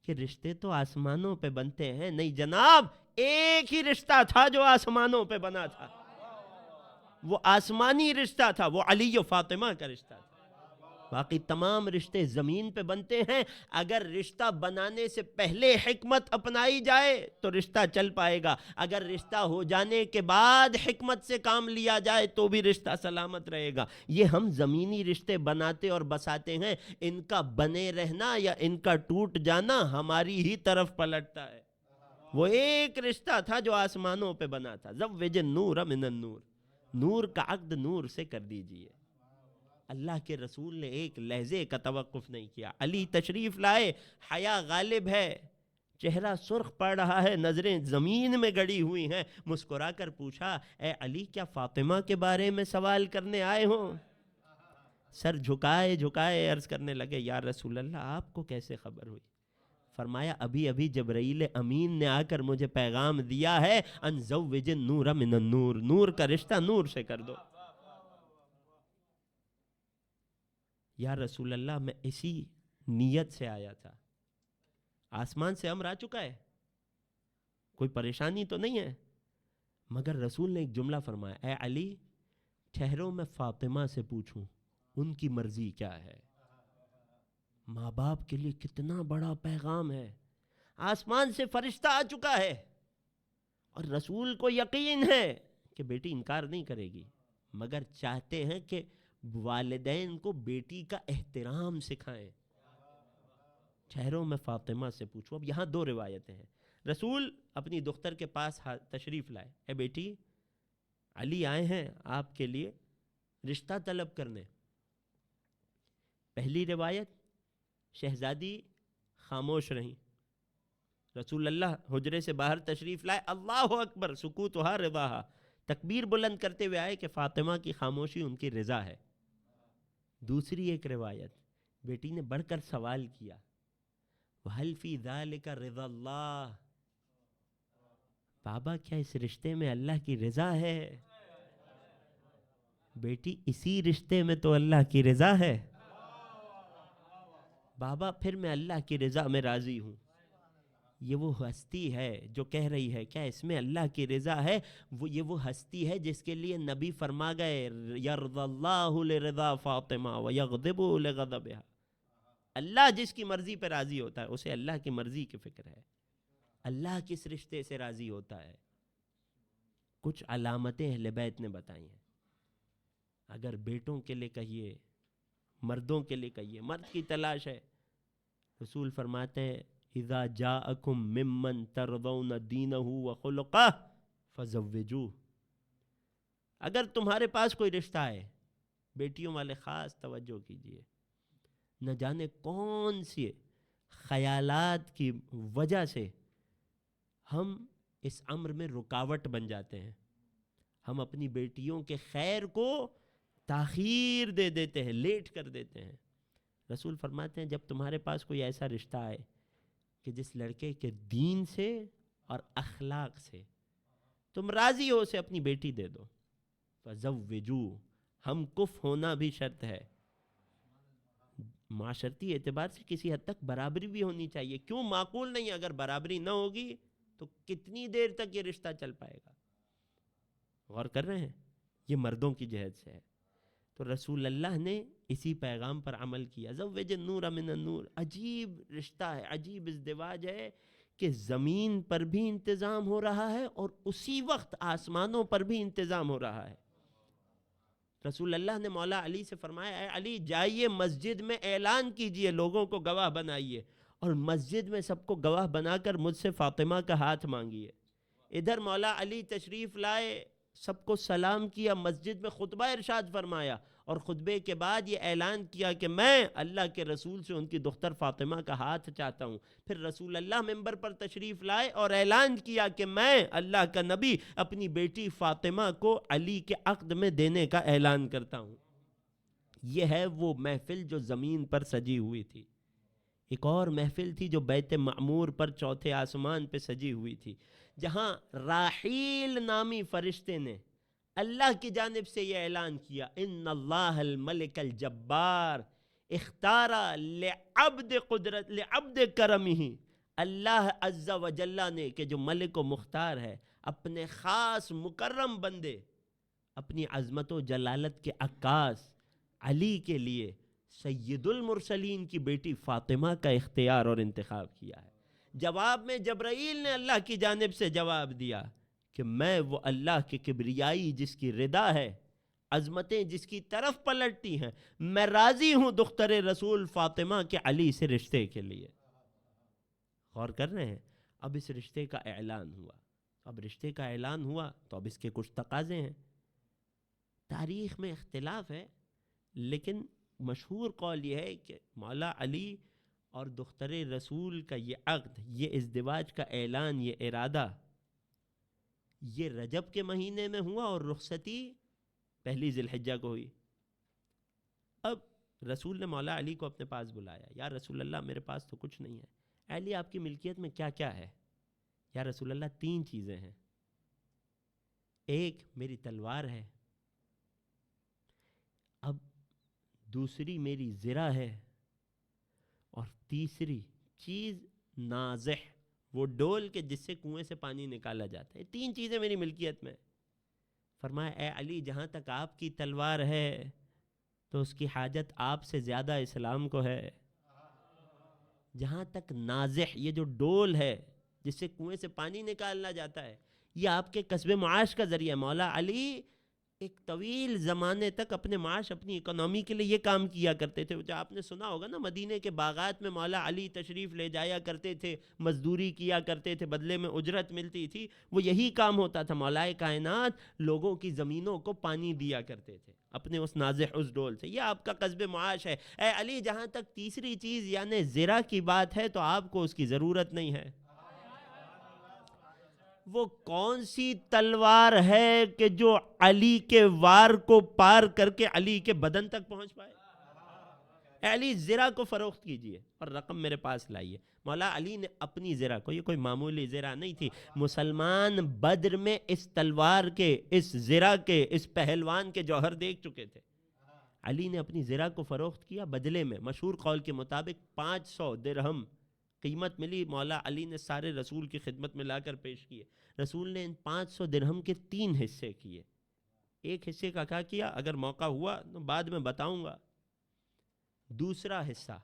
کہ رشتے تو آسمانوں پہ بنتے ہیں. نہیں جناب، ایک ہی رشتہ تھا جو آسمانوں پہ بنا تھا. وہ آسمانی رشتہ تھا، وہ علی و فاطمہ کا رشتہ تھا. باقی تمام رشتے زمین پہ بنتے ہیں. اگر رشتہ بنانے سے پہلے حکمت اپنائی جائے تو رشتہ چل پائے گا. اگر رشتہ ہو جانے کے بعد حکمت سے کام لیا جائے تو بھی رشتہ سلامت رہے گا. یہ ہم زمینی رشتے بناتے اور بساتے ہیں، ان کا بنے رہنا یا ان کا ٹوٹ جانا ہماری ہی طرف پلٹتا ہے. وہ ایک رشتہ تھا جو آسمانوں پہ بنا تھا. زوج النور من النور، نور کا عقد نور سے کر دیجئے. اللہ کے رسول نے ایک لہجے کا توقف نہیں کیا. علی تشریف لائے، حیا غالب ہے، چہرہ سرخ پڑ رہا ہے، نظریں زمین میں گڑی ہوئی ہیں. مسکرا کر پوچھا اے علی، کیا فاطمہ کے بارے میں سوال کرنے آئے ہوں؟ سر جھکائے جھکائے عرض کرنے لگے یا رسول اللہ، آپ کو کیسے خبر ہوئی؟ فرمایا ابھی ابھی جبرائیل امین نے آ کر مجھے پیغام دیا ہے ان زوج النور من النور، نور کا رشتہ نور سے کر دو. یا رسول اللہ، میں اسی نیت سے آیا تھا. آسمان سے امر آ چکا ہے، کوئی پریشانی تو نہیں ہے. مگر رسول نے ایک جملہ فرمایا, اے علی ٹھہرو میں فاطمہ سے پوچھوں ان کی مرضی کیا ہے. ماں باپ کے لیے کتنا بڑا پیغام ہے. آسمان سے فرشتہ آ چکا ہے اور رسول کو یقین ہے کہ بیٹی انکار نہیں کرے گی, مگر چاہتے ہیں کہ والدین کو بیٹی کا احترام سکھائیں. ٹھہرو میں فاطمہ سے پوچھوں. اب یہاں دو روایتیں ہیں. رسول اپنی دختر کے پاس تشریف لائے, اے بیٹی علی آئے ہیں آپ کے لیے رشتہ طلب کرنے. پہلی روایت, شہزادی خاموش رہیں. رسول اللہ حجرے سے باہر تشریف لائے, اللہ اکبر, سکوتھا رضاہا, تکبیر بلند کرتے ہوئے آئے کہ فاطمہ کی خاموشی ان کی رضا ہے. دوسری ایک روایت, بیٹی نے بڑھ کر سوال کیا, وَهَلْ فِي ذَلِكَ رِضَا اللَّهِ, بابا کیا اس رشتے میں اللہ کی رضا ہے؟ بیٹی اسی رشتے میں تو اللہ کی رضا ہے. بابا پھر میں اللہ کی رضا میں راضی ہوں. یہ وہ ہستی ہے جو کہہ رہی ہے, کیا اس میں اللہ کی رضا ہے؟ یہ وہ ہستی ہے جس کے لیے نبی فرما گئے, یرضی اللہ لرضا فاطمہ ویغضب لغضبها. اللہ جس کی مرضی پہ راضی ہوتا ہے اسے اللہ کی مرضی کی فکر ہے. اللہ کس رشتے سے راضی ہوتا ہے؟ کچھ علامتیں اہل بیت نے بتائی ہیں. اگر بیٹوں کے لیے کہیے, مردوں کے لیے کہیے, مرد کی تلاش ہے, رسول فرماتے ہیں اذا جاءکم ممن ترضون دینہ وخلقہ فزوجوہ. اگر تمہارے پاس کوئی رشتہ ہے, بیٹیوں والے خاص توجہ کیجئے. نہ جانے کون سی خیالات کی وجہ سے ہم اس امر میں رکاوٹ بن جاتے ہیں. ہم اپنی بیٹیوں کے خیر کو تاخیر دے دیتے ہیں, لیٹ کر دیتے ہیں. رسول فرماتے ہیں جب تمہارے پاس کوئی ایسا رشتہ آئے کہ جس لڑکے کے دین سے اور اخلاق سے تم راضی ہو, اسے اپنی بیٹی دے دو. فزوجوہ, ہم کف ہونا بھی شرط ہے. معاشرتی اعتبار سے کسی حد تک برابری بھی ہونی چاہیے. کیوں معقول نہیں؟ اگر برابری نہ ہوگی تو کتنی دیر تک یہ رشتہ چل پائے گا؟ غور کر رہے ہیں؟ یہ مردوں کی جہت سے ہے. تو رسول اللہ نے اسی پیغام پر عمل کیا. زوج النور من النور, عجیب رشتہ ہے, عجیب ازدواج ہے کہ زمین پر بھی انتظام ہو رہا ہے اور اسی وقت آسمانوں پر بھی انتظام ہو رہا ہے. رسول اللہ نے مولا علی سے فرمایا, اے علی جائیے مسجد میں اعلان کیجئے, لوگوں کو گواہ بنائیے, اور مسجد میں سب کو گواہ بنا کر مجھ سے فاطمہ کا ہاتھ مانگیے. ادھر مولا علی تشریف لائے, سب کو سلام کیا, مسجد میں خطبہ ارشاد فرمایا, اور خطبے کے بعد یہ اعلان کیا کہ میں اللہ کے رسول سے ان کی دختر فاطمہ کا ہاتھ چاہتا ہوں. پھر رسول اللہ منبر پر تشریف لائے اور اعلان کیا کہ میں اللہ کا نبی اپنی بیٹی فاطمہ کو علی کے عقد میں دینے کا اعلان کرتا ہوں. یہ ہے وہ محفل جو زمین پر سجی ہوئی تھی. ایک اور محفل تھی جو بیت معمور پر چوتھے آسمان پہ سجی ہوئی تھی, جہاں راحیل نامی فرشتے نے اللہ کی جانب سے یہ اعلان کیا, ان اللہ الملک الجبار اختار لعبد کرمہ. اللہ عز و جل نے کہ جو ملک و مختار ہے, اپنے خاص مکرم بندے, اپنی عظمت و جلالت کے عکاس علی کے لیے سید المرسلین کی بیٹی فاطمہ کا اختیار اور انتخاب کیا ہے. جواب میں جبرائیل نے اللہ کی جانب سے جواب دیا کہ میں وہ اللہ کی کبریائی جس کی رضا ہے, عظمتیں جس کی طرف پلٹتی ہیں, میں راضی ہوں دختر رسول فاطمہ کے علی سے رشتے کے لیے. غور کر رہے ہیں؟ اب اس رشتے کا اعلان ہوا. اب رشتے کا اعلان ہوا تو اب اس کے کچھ تقاضے ہیں. تاریخ میں اختلاف ہے, لیکن مشہور قول یہ ہے کہ مولا علی اور دختر رسول کا یہ عقد, یہ ازدواج کا اعلان, یہ ارادہ, یہ رجب کے مہینے میں ہوا اور رخصتی پہلی ذی الحجہ کو ہوئی. اب رسول نے مولا علی کو اپنے پاس بلایا, یا رسول اللہ میرے پاس تو کچھ نہیں ہے. علی آپ کی ملکیت میں کیا کیا ہے؟ یا رسول اللہ 3 چیزیں ہیں. ایک میری تلوار ہے, اب دوسری میری زرہ ہے, اور تیسری چیز نازح وہ ڈول کہ جس سے کنویں سے پانی نکالا جاتا ہے، 3 چیزیں میری ملکیت میں۔ فرمایا اے علی جہاں تک آپ کی تلوار ہے تو اس کی حاجت آپ سے زیادہ اسلام کو ہے۔ جہاں تک نازح، یہ جو ڈول ہے جس سے کنویں سے پانی نکالنا جاتا ہے، یہ آپ کے کسب معاش کا ذریعہ ہے۔ مولا علی ایک طویل زمانے تک اپنے معاش، اپنی اکنامی کے لیے یہ کام کیا کرتے تھے۔ جو آپ نے سنا ہوگا نا، مدینے کے باغات میں مولا علی تشریف لے جایا کرتے تھے، مزدوری کیا کرتے تھے، بدلے میں اجرت ملتی تھی، وہ یہی کام ہوتا تھا۔ مولا کائنات لوگوں کی زمینوں کو پانی دیا کرتے تھے اپنے اس نازح اس ڈول سے، یہ آپ کا قصب معاش ہے۔ اے علی جہاں تک تیسری چیز یعنی زرہ کی بات ہے تو آپ کو اس کی ضرورت نہیں ہے۔ وہ کون سی تلوار ہے کہ جو علی کے وار کو پار کر کے علی کے بدن تک پہنچ پائے؟ اے علی زرہ کو فروخت کیجئے اور رقم میرے پاس لائیے۔ مولا علی نے اپنی زرہ کو، یہ کوئی معمولی زرہ نہیں تھی، مسلمان بدر میں اس تلوار کے، اس زرہ کے، اس پہلوان کے جوہر دیکھ چکے تھے۔ علی نے اپنی زرہ کو فروخت کیا، بدلے میں مشہور قول کے مطابق 500 درہم قیمت ملی۔ مولا علی نے سارے رسول کی خدمت میں لا کر پیش کیے۔ رسول نے ان 500 درہم کے 3 حصے کیے۔ ایک حصے کا کیا کیا، اگر موقع ہوا تو بعد میں بتاؤں گا۔ دوسرا حصہ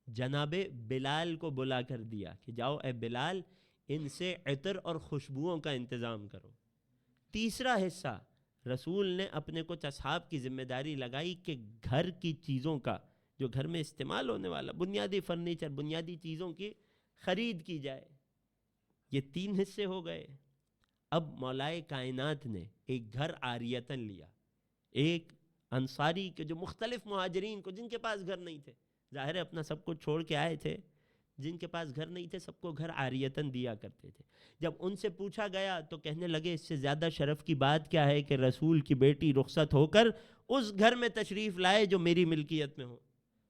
جناب بلال کو بلا کر دیا کہ جاؤ اے بلال ان سے عطر اور خوشبوؤں کا انتظام کرو۔ تیسرا حصہ رسول نے اپنے کچھ اصحاب کی ذمہ داری لگائی کہ گھر کی چیزوں کا، جو گھر میں استعمال ہونے والا بنیادی فرنیچر، بنیادی چیزوں کی خرید کی جائے۔ یہ 3 حصے ہو گئے۔ اب مولائے کائنات نے ایک گھر عاریتاً لیا، ایک انصاری کے جو مختلف مہاجرین کو، جن کے پاس گھر نہیں تھے، ظاہر ہے اپنا سب کچھ چھوڑ کے آئے تھے، جن کے پاس گھر نہیں تھے سب کو گھر عاریتاً دیا کرتے تھے۔ جب ان سے پوچھا گیا تو کہنے لگے اس سے زیادہ شرف کی بات کیا ہے کہ رسول کی بیٹی رخصت ہو کر اس گھر میں تشریف لائے جو میری ملکیت میں ہو۔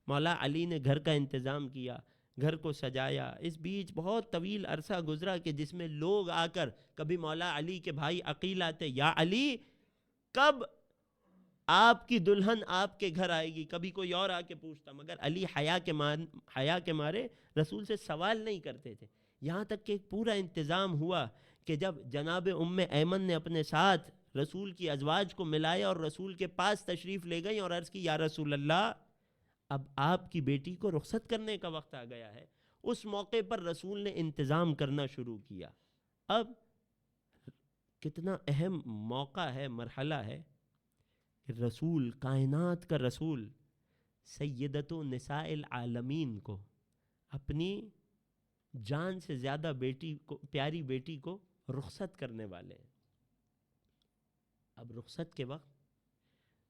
مولا علی نے گھر کا انتظام کیا، گھر کو سجایا۔ اس بیچ بہت طویل عرصہ گزرا کہ جس میں لوگ آ کر، کبھی مولا علی کے بھائی عقیل آتے، یا علی کب آپ کی دلہن آپ کے گھر آئے گی، کبھی کوئی اور آ کے پوچھتا، مگر علی حیا کے مارے رسول سے سوال نہیں کرتے تھے۔ یہاں تک کہ ایک پورا انتظام ہوا کہ جب جناب ایمن نے اپنے ساتھ رسول کی ازواج کو ملایا اور رسول کے پاس تشریف لے گئی اور عرض کی یا رسول اللہ اب آپ کی بیٹی کو رخصت کرنے کا وقت آ گیا ہے، اس موقع پر رسول نے انتظام کرنا شروع کیا۔ اب کتنا اہم موقع ہے، مرحلہ ہے کہ رسول، کائنات کا رسول، سیدۃ نساء العالمین کو اپنی جان سے زیادہ بیٹی کو، پیاری بیٹی کو رخصت کرنے والے ہیں۔ اب رخصت کے وقت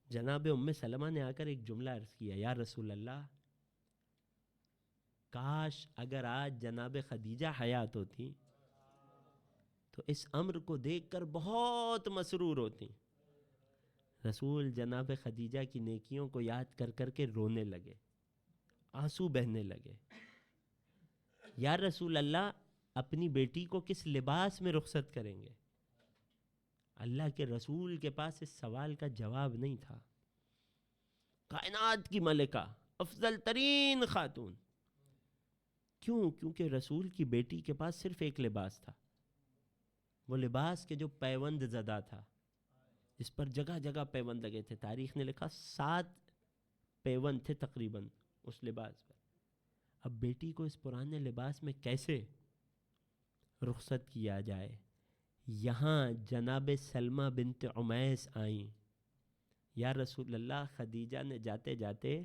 جناب سلمہ نے آ کر ایک جملہ عرض کیا، یا رسول اللہ کاش اگر آج جناب خدیجہ حیات ہوتی تو اس امر کو دیکھ کر بہت مسرور ہوتی۔ رسول جناب خدیجہ کی نیکیوں کو یاد کر کر کے رونے لگے، آنسو بہنے لگے۔ یا رسول اللہ اپنی بیٹی کو کس لباس میں رخصت کریں گے؟ اللہ کے رسول کے پاس اس سوال کا جواب نہیں تھا۔ کائنات کی ملکہ، افضل ترین خاتون، کیوں؟ کیونکہ رسول کی بیٹی کے پاس صرف ایک لباس تھا، وہ لباس کے جو پیوند زدہ تھا، اس پر جگہ جگہ پیوند لگے تھے۔ تاریخ نے لکھا 7 پیوند تھے تقریباً اس لباس پر۔ اب بیٹی کو اس پرانے لباس میں کیسے رخصت کیا جائے؟ یہاں جناب سلمہ بنت عمیس آئیں، یا رسول اللہ خدیجہ نے جاتے جاتے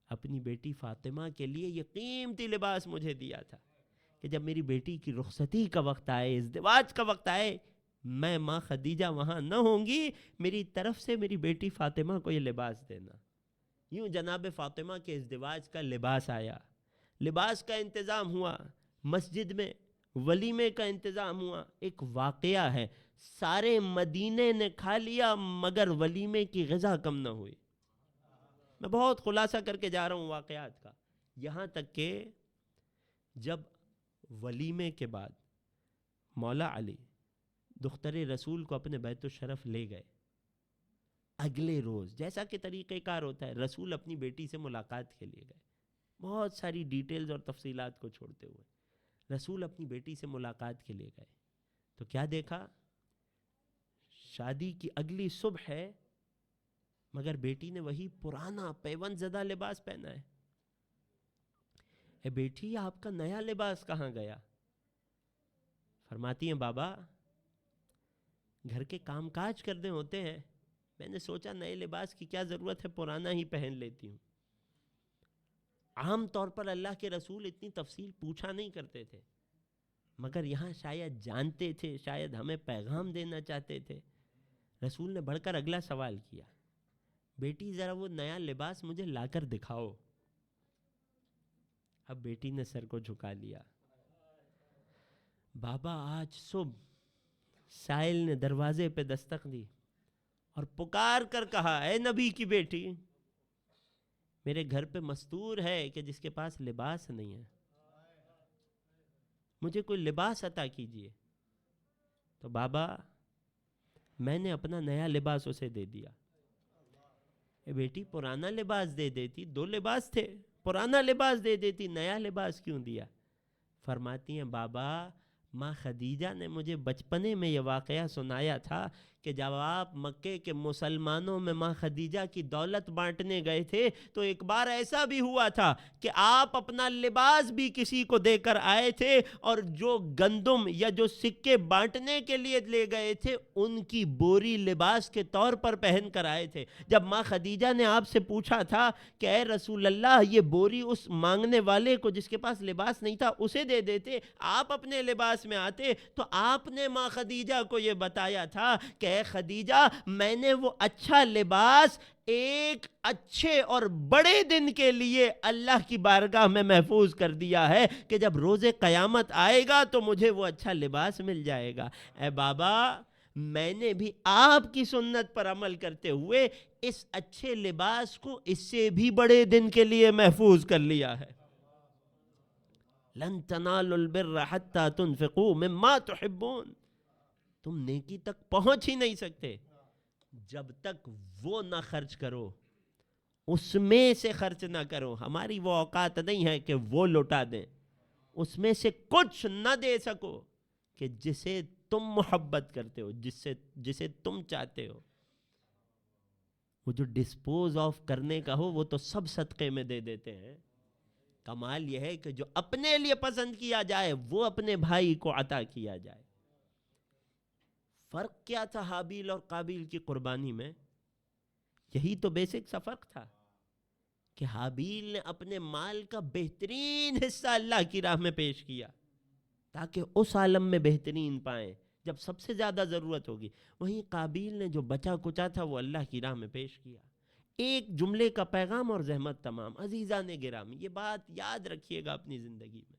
اپنی بیٹی فاطمہ کے لیے یہ قیمتی لباس مجھے دیا تھا کہ جب میری بیٹی کی رخصتی کا وقت آئے، ازدواج کا وقت آئے، میں ماں خدیجہ وہاں نہ ہوں گی، میری طرف سے میری بیٹی فاطمہ کو یہ لباس دینا۔ یوں جناب فاطمہ کے ازدواج کا لباس آیا، لباس کا انتظام ہوا، مسجد میں ولیمے کا انتظام ہوا۔ ایک واقعہ ہے، سارے مدینے نے کھا لیا مگر ولیمے کی غذا کم نہ ہوئی۔ میں بہت خلاصہ کر کے جا رہا ہوں واقعات کا، یہاں تک کہ جب ولیمے کے بعد مولا علی دختر رسول کو اپنے بیت الشرف لے گئے، اگلے روز جیسا کہ طریقہ کار ہوتا ہے رسول اپنی بیٹی سے ملاقات کے لیے گئے، بہت ساری ڈیٹیلز اور تفصیلات کو چھوڑتے ہوئے۔ رسول اپنی بیٹی سے ملاقات کے لیے گئے تو کیا دیکھا؟ شادی کی اگلی صبح ہے مگر بیٹی نے وہی پرانا پیوند زدہ لباس پہنا ہے. اے بیٹی آپ کا نیا لباس کہاں گیا؟ فرماتی ہیں بابا گھر کے کام کاج کرنے ہوتے ہیں, میں نے سوچا نئے لباس کی کیا ضرورت ہے, پرانا ہی پہن لیتی ہوں. عام طور پر اللہ کے رسول اتنی تفصیل پوچھا نہیں کرتے تھے مگر یہاں شاید جانتے تھے, شاید ہمیں پیغام دینا چاہتے تھے. رسول نے بڑھ کر اگلا سوال کیا, بیٹی ذرا وہ نیا لباس مجھے لا کر دکھاؤ. اب بیٹی نے سر کو جھکا لیا. بابا آج صبح سائل نے دروازے پہ دستک دی اور پکار کر کہا, اے نبی کی بیٹی, میرے گھر پہ مستور ہے کہ جس کے پاس لباس نہیں ہے, مجھے کوئی لباس عطا کیجیے. تو بابا میں نے اپنا نیا لباس اسے دے دیا. اے بیٹی پرانا لباس دے دیتی, 2 لباس تھے, پرانا لباس دے دیتی, نیا لباس کیوں دیا؟ فرماتی ہیں بابا ماں خدیجہ نے مجھے بچپنے میں یہ واقعہ سنایا تھا کہ جب آپ مکے کے مسلمانوں میں ماں خدیجہ کی دولت بانٹنے گئے تھے تو ایک بار ایسا بھی ہوا تھا کہ آپ اپنا لباس بھی کسی کو دے کر آئے تھے اور جو گندم یا جو سکے بانٹنے کے لیے لے گئے تھے ان کی بوری لباس کے طور پر پہن کر آئے تھے. جب ماں خدیجہ نے آپ سے پوچھا تھا کہ اے رسول اللہ یہ بوری اس مانگنے والے کو جس کے پاس لباس نہیں تھا اسے دے دیتے, آپ اپنے لباس میں آتے, تو آپ نے ماں خدیجہ کو یہ بتایا تھا کہ اے خدیجہ میں نے وہ اچھا لباس ایک اچھے اور بڑے دن کے لیے اللہ کی بارگاہ میں محفوظ کر دیا ہے کہ جب روز قیامت آئے گا تو مجھے وہ اچھا لباس مل جائے گا. اے بابا میں نے بھی آپ کی سنت پر عمل کرتے ہوئے اس اچھے لباس کو اس سے بھی بڑے دن کے لیے محفوظ کر لیا ہے. لن تنالوا البر حتى تنفقوا مما تحبون, تم نیکی تک پہنچ ہی نہیں سکتے جب تک وہ نہ خرچ کرو, اس میں سے خرچ نہ کرو. ہماری وہ اوقات نہیں ہے کہ وہ لوٹا دیں, اس میں سے کچھ نہ دے سکو کہ جسے تم محبت کرتے ہو, جسے تم چاہتے ہو. وہ جو ڈسپوز آف کرنے کا ہو وہ تو سب صدقے میں دے دیتے ہیں. کمال یہ ہے کہ جو اپنے لیے پسند کیا جائے وہ اپنے بھائی کو عطا کیا جائے. فرق کیا تھا حابیل اور قابیل کی قربانی میں؟ یہی تو بیسک سا فرق تھا کہ حابیل نے اپنے مال کا بہترین حصہ اللہ کی راہ میں پیش کیا تاکہ اس عالم میں بہترین پائیں جب سب سے زیادہ ضرورت ہوگی. وہیں قابیل نے جو بچا کچا تھا وہ اللہ کی راہ میں پیش کیا. ایک جملے کا پیغام اور زحمت تمام. عزیزان گرامی یہ بات یاد رکھیے گا اپنی زندگی میں,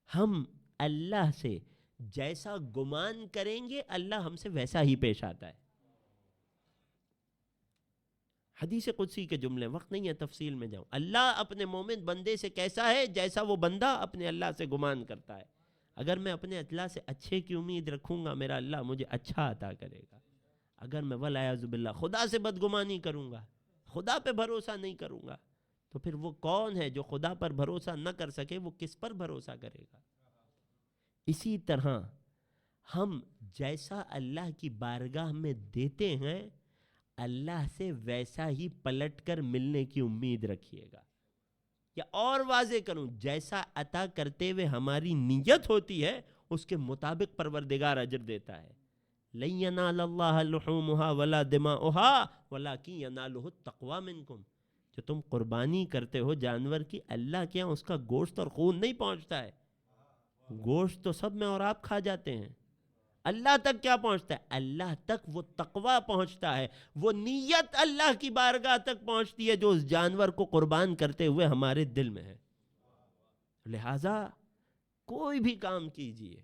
ہم اللہ سے جیسا گمان کریں گے اللہ ہم سے ویسا ہی پیش آتا ہے. حدیث قدسی کے جملے, وقت نہیں ہے تفصیل میں جاؤں. اللہ اپنے مومن بندے سے کیسا ہے جیسا وہ بندہ اپنے اللہ سے گمان کرتا ہے. اگر میں اپنے اللہ سے اچھے کی امید رکھوں گا میرا اللہ مجھے اچھا عطا کرے گا. اگر میں والعیاذ باللہ خدا سے بدگمانی کروں گا, خدا پہ بھروسہ نہیں کروں گا, تو پھر وہ کون ہے جو خدا پر بھروسہ نہ کر سکے, وہ کس پر بھروسہ کرے گا؟ اسی طرح ہم جیسا اللہ کی بارگاہ میں دیتے ہیں اللہ سے ویسا ہی پلٹ کر ملنے کی امید رکھیے گا. یا اور واضح کروں, جیسا عطا کرتے ہوئے ہماری نیت ہوتی ہے اس کے مطابق پروردگار اجر دیتا ہے. لَن يَنَالَ اللَّهَ لُحُومُهَا وَلَا دِمَاؤُهَا وَلَكِن يَنَالُهُ التَّقْوَى مِنكُمْ. جو تم قربانی کرتے ہو جانور کی, اللہ کے یہاں اس کا گوشت اور خون نہیں پہنچتا ہے. گوشت تو سب میں اور آپ کھا جاتے ہیں, اللہ تک کیا پہنچتا ہے؟ اللہ تک وہ تقوی پہنچتا ہے, وہ نیت اللہ کی بارگاہ تک پہنچتی ہے جو اس جانور کو قربان کرتے ہوئے ہمارے دل میں ہے. لہٰذا کوئی بھی کام کیجئے,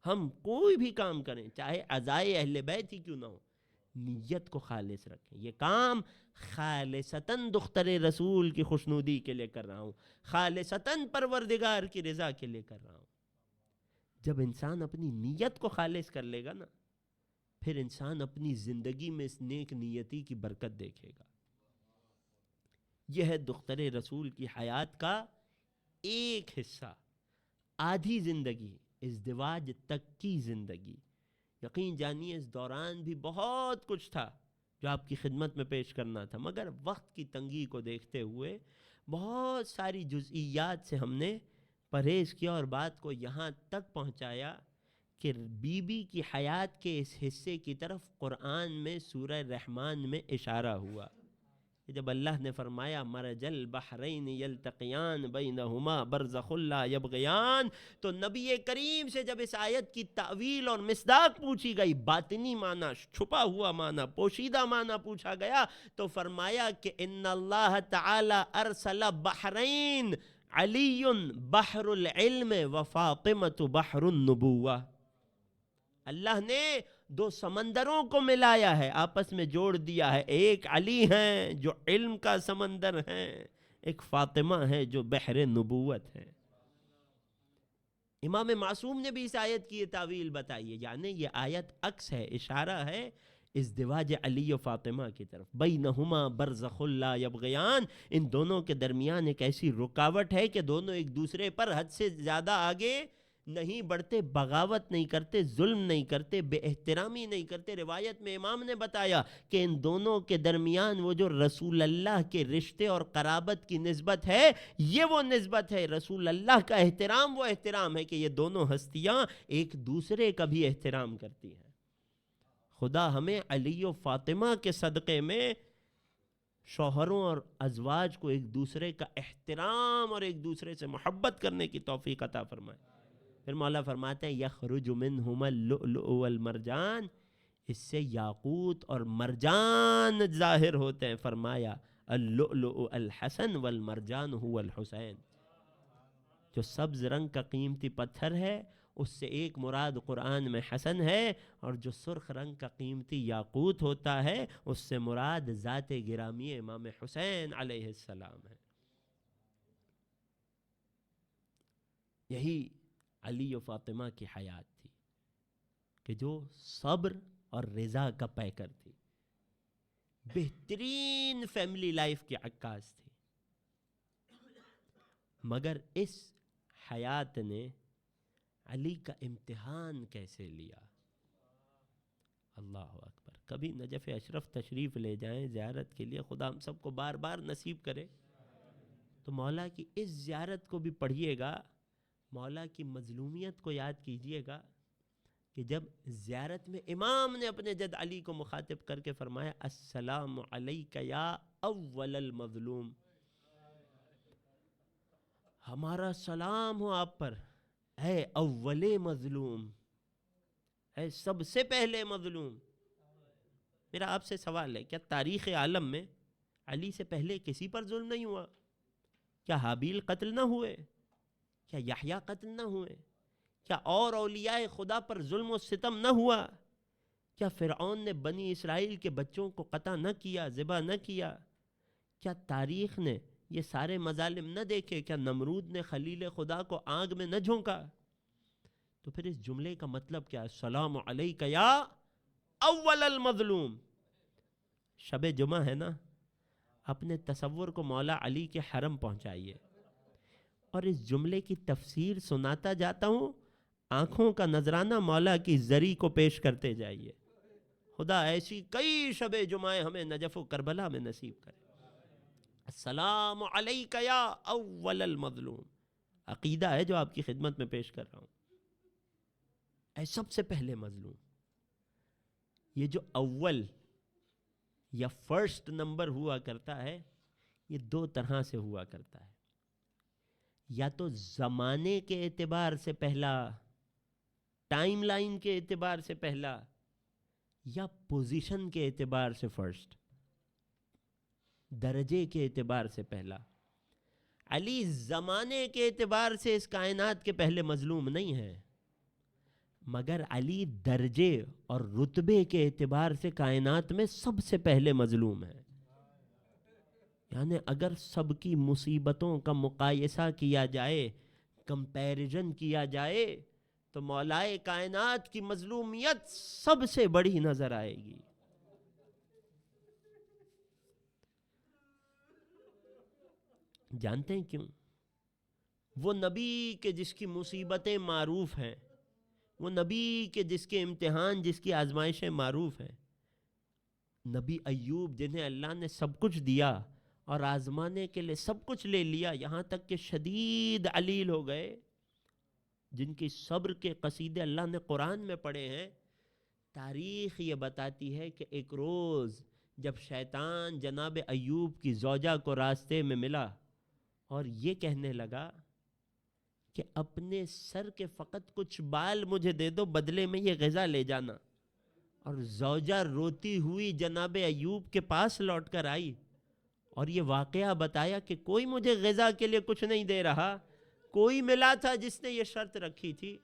ہم کوئی بھی کام کریں چاہے عزائے اہل بیت ہی کیوں نہ ہو, نیت کو خالص رکھیں. یہ کام خالصتاً دختر رسول کی خوشنودی کے لیے کر رہا ہوں, خالصتاً پروردگار کی رضا کے لیے کر رہا ہوں. جب انسان اپنی نیت کو خالص کر لے گا نا, پھر انسان اپنی زندگی میں اس نیک نیتی کی برکت دیکھے گا. یہ ہے دختر رسول کی حیات کا ایک حصہ. آدھی زندگی ازدواج تک کی زندگی، یقین جانیے اس دوران بھی بہت کچھ تھا جو آپ کی خدمت میں پیش کرنا تھا، مگر وقت کی تنگی کو دیکھتے ہوئے بہت ساری جزئیات سے ہم نے پرہیز کیا اور بات کو یہاں تک پہنچایا کہ بی بی کی حیات کے اس حصے کی طرف قرآن میں سورہ رحمان میں اشارہ ہوا، جب اللہ نے فرمایا مرج البحرین یلتقیان بینہما برزخ لا یبغیان، تو نبی کریم سے جب اس آیت کی تعویل اور مصداق پوچھی گئی، باطنی معنی، چھپا ہوا معنی، پوشیدہ معنی پوچھا گیا، تو فرمایا کہ ان اللہ تعالی ارسل بحرین، علی بحر العلم و فاطمۃ بحر النبوہ، اللہ نے دو سمندروں کو ملایا ہے، آپس میں جوڑ دیا ہے، ایک علی ہیں جو علم کا سمندر ہیں، ایک فاطمہ ہے جو بحر نبوت ہے۔ امام معصوم نے بھی اس آیت کی یہ تعویل بتائی ہے، یعنی یہ آیت عکس ہے، اشارہ ہے ازدواج علی و فاطمہ کی طرف، بینہما برزخ لا یبغیان، ان دونوں کے درمیان ایک ایسی رکاوٹ ہے کہ دونوں ایک دوسرے پر حد سے زیادہ آگے نہیں بڑھتے، بغاوت نہیں کرتے، ظلم نہیں کرتے، بے احترامی نہیں کرتے۔ روایت میں امام نے بتایا کہ ان دونوں کے درمیان وہ جو رسول اللہ کے رشتے اور قرابت کی نسبت ہے، یہ وہ نسبت ہے، رسول اللہ کا احترام وہ احترام ہے کہ یہ دونوں ہستیاں ایک دوسرے کا بھی احترام کرتی ہیں۔ خدا ہمیں علی و فاطمہ کے صدقے میں شوہروں اور ازواج کو ایک دوسرے کا احترام اور ایک دوسرے سے محبت کرنے کی توفیق عطا فرمائے۔ پھر مولا فرماتے ہیں یخرج منہما اللؤلؤ والمرجان، اس سے یاقوت اور مرجان ظاہر ہوتے ہیں، فرمایا اللؤلؤ الحسن والمرجان هو الحسین، جو سبز رنگ کا قیمتی پتھر ہے اس سے ایک مراد قرآن میں حسن ہے، اور جو سرخ رنگ کا قیمتی یاقوت ہوتا ہے اس سے مراد ذات گرامی امام حسین علیہ السلام ہے۔ یہی علی و فاطمہ کی حیات تھی کہ جو صبر اور رضا کا پیکر تھی، بہترین فیملی لائف کی عکاس تھی، مگر اس حیات نے علی کا امتحان کیسے لیا؟ اللہ اکبر۔ کبھی نجف اشرف تشریف لے جائیں زیارت کے لیے، خدا ہم سب کو بار بار نصیب کرے، تو مولا کی اس زیارت کو بھی پڑھیے گا، مولا کی مظلومیت کو یاد کیجئے گا کہ جب زیارت میں امام نے اپنے جد علی کو مخاطب کر کے فرمایا السلام علیک یا اول المظلوم، ہمارا سلام ہو آپ پر اے اول مظلوم، اے سب سے پہلے مظلوم۔ میرا آپ سے سوال ہے، کیا تاریخ عالم میں علی سے پہلے کسی پر ظلم نہیں ہوا؟ کیا حابیل قتل نہ ہوئے؟ کیا یحییٰ قتل نہ ہوئے؟ کیا اور اولیاء خدا پر ظلم و ستم نہ ہوا؟ کیا فرعون نے بنی اسرائیل کے بچوں کو قتل نہ کیا، ذبح نہ کیا؟ کیا تاریخ نے یہ سارے مظالم نہ دیکھے؟ کیا نمرود نے خلیل خدا کو آگ میں نہ جھونکا؟ تو پھر اس جملے کا مطلب کیا؟ السلام علیک یا اول المظلوم۔ شب جمعہ ہے نا، اپنے تصور کو مولا علی کے حرم پہنچائیے اور اس جملے کی تفسیر سناتا جاتا ہوں، آنکھوں کا نذرانہ مولا کی زری کو پیش کرتے جائیے۔ خدا ایسی کئی شب جمعہ ہمیں نجف و کربلا میں نصیب کرے۔ السلام علیک یا اول المظلوم، عقیدہ ہے جو آپ کی خدمت میں پیش کر رہا ہوں۔ اے سب سے پہلے مظلوم، یہ جو اول یا فرسٹ نمبر ہوا کرتا ہے، یہ دو طرح سے ہوا کرتا ہے، یا تو زمانے کے اعتبار سے پہلا، ٹائم لائن کے اعتبار سے پہلا، یا پوزیشن کے اعتبار سے فرسٹ، درجے کے اعتبار سے پہلا۔ علی زمانے کے اعتبار سے اس کائنات کے پہلے مظلوم نہیں ہے، مگر علی درجے اور رتبے کے اعتبار سے کائنات میں سب سے پہلے مظلوم ہے۔ یعنی اگر سب کی مصیبتوں کا مقایسہ کیا جائے، کمپیریزن کیا جائے، تو مولائے کائنات کی مظلومیت سب سے بڑی نظر آئے گی۔ جانتے ہیں کیوں؟ وہ نبی کہ جس کی مصیبتیں معروف ہیں، وہ نبی کہ جس کے امتحان، جس کی آزمائشیں معروف ہیں، نبی ایوب جنہیں اللہ نے سب کچھ دیا اور آزمانے کے لیے سب کچھ لے لیا، یہاں تک کہ شدید علیل ہو گئے، جن کی صبر کے قصیدے اللہ نے قرآن میں پڑھے ہیں۔ تاریخ یہ بتاتی ہے کہ ایک روز جب شیطان جناب ایوب کی زوجہ کو راستے میں ملا اور یہ کہنے لگا کہ اپنے سر کے فقط کچھ بال مجھے دے دو، بدلے میں یہ غذا لے جانا، اور زوجہ روتی ہوئی جناب ایوب کے پاس لوٹ کر آئی اور یہ واقعہ بتایا کہ کوئی مجھے غذا کے لیے کچھ نہیں دے رہا، کوئی ملا تھا جس نے یہ شرط رکھی تھی۔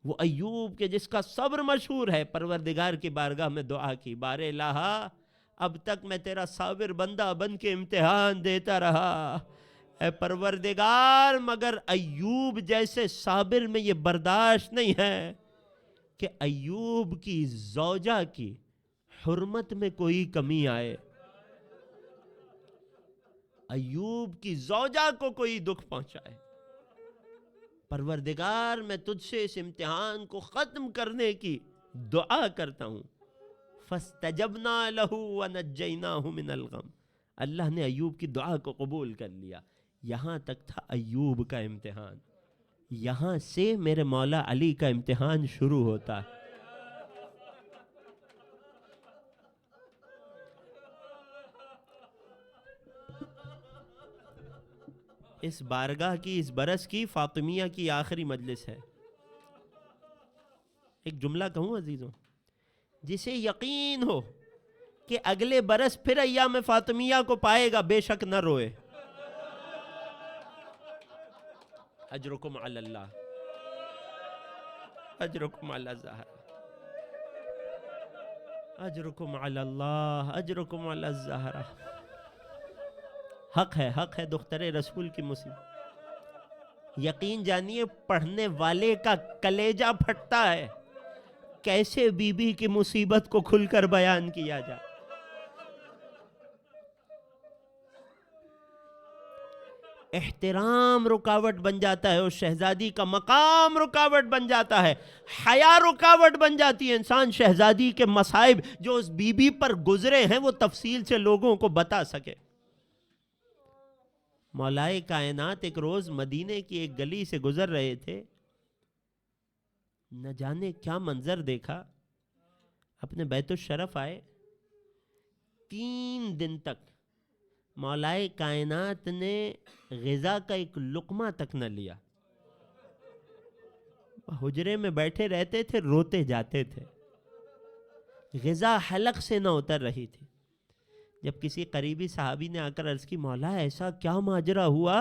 وہ ایوب کے جس کا صبر مشہور ہے، پروردگار کی بارگاہ میں دعا کی، بار الہا اب تک میں تیرا صابر بندہ بن کے امتحان دیتا رہا، اے پروردگار مگر ایوب جیسے صابر میں یہ برداشت نہیں ہے کہ ایوب کی زوجہ کی حرمت میں کوئی کمی آئے، ایوب کی زوجہ کو کوئی دکھ پہنچائے۔ پروردگار میں تجھ سے اس امتحان کو ختم کرنے کی دعا کرتا ہوں۔ فَاسْتَجَبْنَا لَهُ وَنَجَّيْنَاهُ مِنَ الْغَمِّ، اللہ نے ایوب کی دعا کو قبول کر لیا۔ یہاں تک تھا ایوب کا امتحان، یہاں سے میرے مولا علی کا امتحان شروع ہوتا ہے۔ اس بارگاہ کی، اس برس کی، فاطمیہ کی آخری مجلس ہے۔ ایک جملہ کہوں عزیزوں، جسے یقین ہو کہ اگلے برس پھر ایام فاطمیہ کو پائے گا، بے شک نہ روئے۔ اجرکم علی اللہ، اجرکم علی الزہرا، اجرکم علی اللہ، اجرکم علی الزہرا۔ حق ہے، حق ہے دختر رسول کی مصیبت۔ یقین جانیے پڑھنے والے کا کلیجہ پھٹتا ہے، کیسے بی بی کی مصیبت کو کھل کر بیان کیا جائے۔ احترام رکاوٹ بن جاتا ہے، اس شہزادی کا مقام رکاوٹ بن جاتا ہے، حیا رکاوٹ بن جاتی ہے۔ انسان شہزادی کے مصائب جو اس بی بی پر گزرے ہیں وہ تفصیل سے لوگوں کو بتا سکے۔ مولائے کائنات ایک روز مدینے کی ایک گلی سے گزر رہے تھے، نہ جانے کیا منظر دیکھا، اپنے بیت الشرف آئے، 3 دن تک مولائے کائنات نے غذا کا ایک لقمہ تک نہ لیا، حجرے میں بیٹھے رہتے تھے، روتے جاتے تھے، غذا حلق سے نہ اتر رہی تھی۔ جب کسی قریبی صحابی نے آ کر عرض کی، مولا ایسا کیا ماجرا ہوا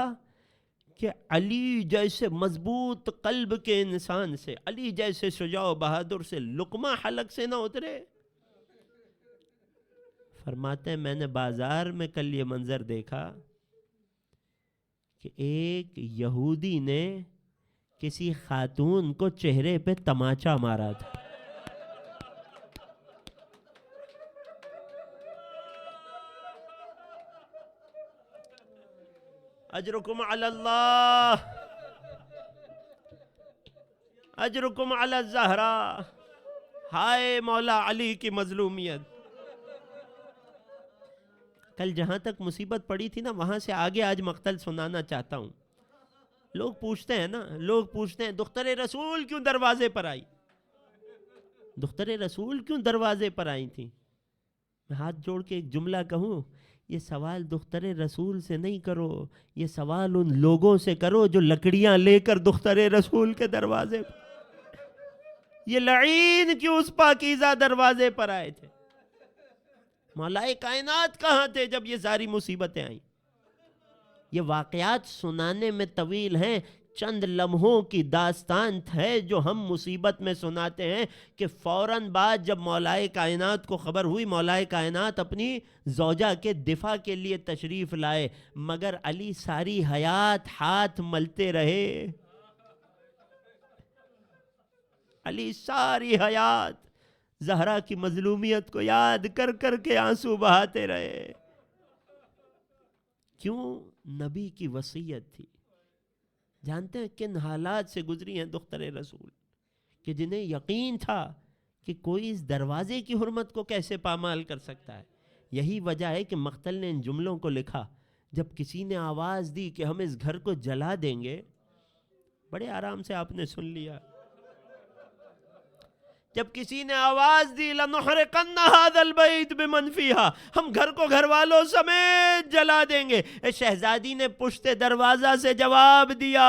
کہ علی جیسے مضبوط قلب کے انسان سے، علی جیسے شجاع و بہادر سے لقمہ حلق سے نہ اترے؟ فرماتے ہیں میں نے بازار میں کل یہ منظر دیکھا کہ ایک یہودی نے کسی خاتون کو چہرے پہ تماچا مارا تھا۔ اجرکم علی اللہ، اجرکم علی الزہرا۔ ہائے مولا علی کی مظلومیت۔ کل جہاں تک مصیبت پڑی تھی نا، وہاں سے آگے آج مقتل سنانا چاہتا ہوں۔ لوگ پوچھتے ہیں نا، لوگ پوچھتے ہیں دختر رسول کیوں دروازے پر آئی، دختر رسول کیوں دروازے پر آئی تھی؟ میں ہاتھ جوڑ کے ایک جملہ کہوں، یہ سوال دختر رسول سے نہیں کرو، یہ سوال ان لوگوں سے کرو جو لکڑیاں لے کر دختر رسول کے دروازے پر، یہ لعین کیوں اس پاکیزہ دروازے پر آئے تھے؟ مولائے کائنات کہاں تھے جب یہ ساری مصیبتیں آئیں؟ یہ واقعات سنانے میں طویل ہیں، چند لمحوں کی داستان ہے جو ہم مصیبت میں سناتے ہیں کہ فوراً بعد جب مولائے کائنات کو خبر ہوئی، مولائے کائنات اپنی زوجہ کے دفاع کے لیے تشریف لائے، مگر علی ساری حیات ہاتھ ملتے رہے، علی ساری حیات زہرا کی مظلومیت کو یاد کر کر کے آنسو بہاتے رہے۔ کیوں؟ نبی کی وصیت تھی. جانتے ہیں کن حالات سے گزری ہیں دختر رسول، کہ جنہیں یقین تھا کہ کوئی اس دروازے کی حرمت کو کیسے پامال کر سکتا ہے. یہی وجہ ہے کہ مقتل نے ان جملوں کو لکھا. جب کسی نے آواز دی کہ ہم اس گھر کو جلا دیں گے، بڑے آرام سے آپ نے سن لیا. جب کسی نے آواز دی لَنُحْرِقَنَّ هَذَا الْبَيْتَ بِمَنْ فِيهَا، ہم گھر کو گھر والوں سمیت جلا دیں گے، شہزادی نے پشت دروازہ سے جواب دیا،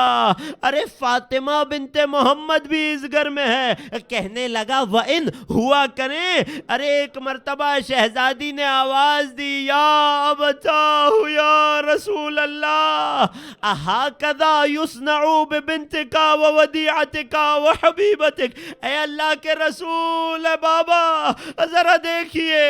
ارے فاطمہ بنت محمد بھی اس گھر میں ہے. کہنے لگا وَإِنْ ہوا کریں. ارے ایک مرتبہ شہزادی نے آواز دی، یا ابتاہ یا رسول اللہ، اَهَكَذَا يُصْنَعُ بِبِنْتِكَ وَوَدِيعَتِكَ وَحَبِيبَتِكَ. اے اللہ کے رسول بابا ذرا دیکھیے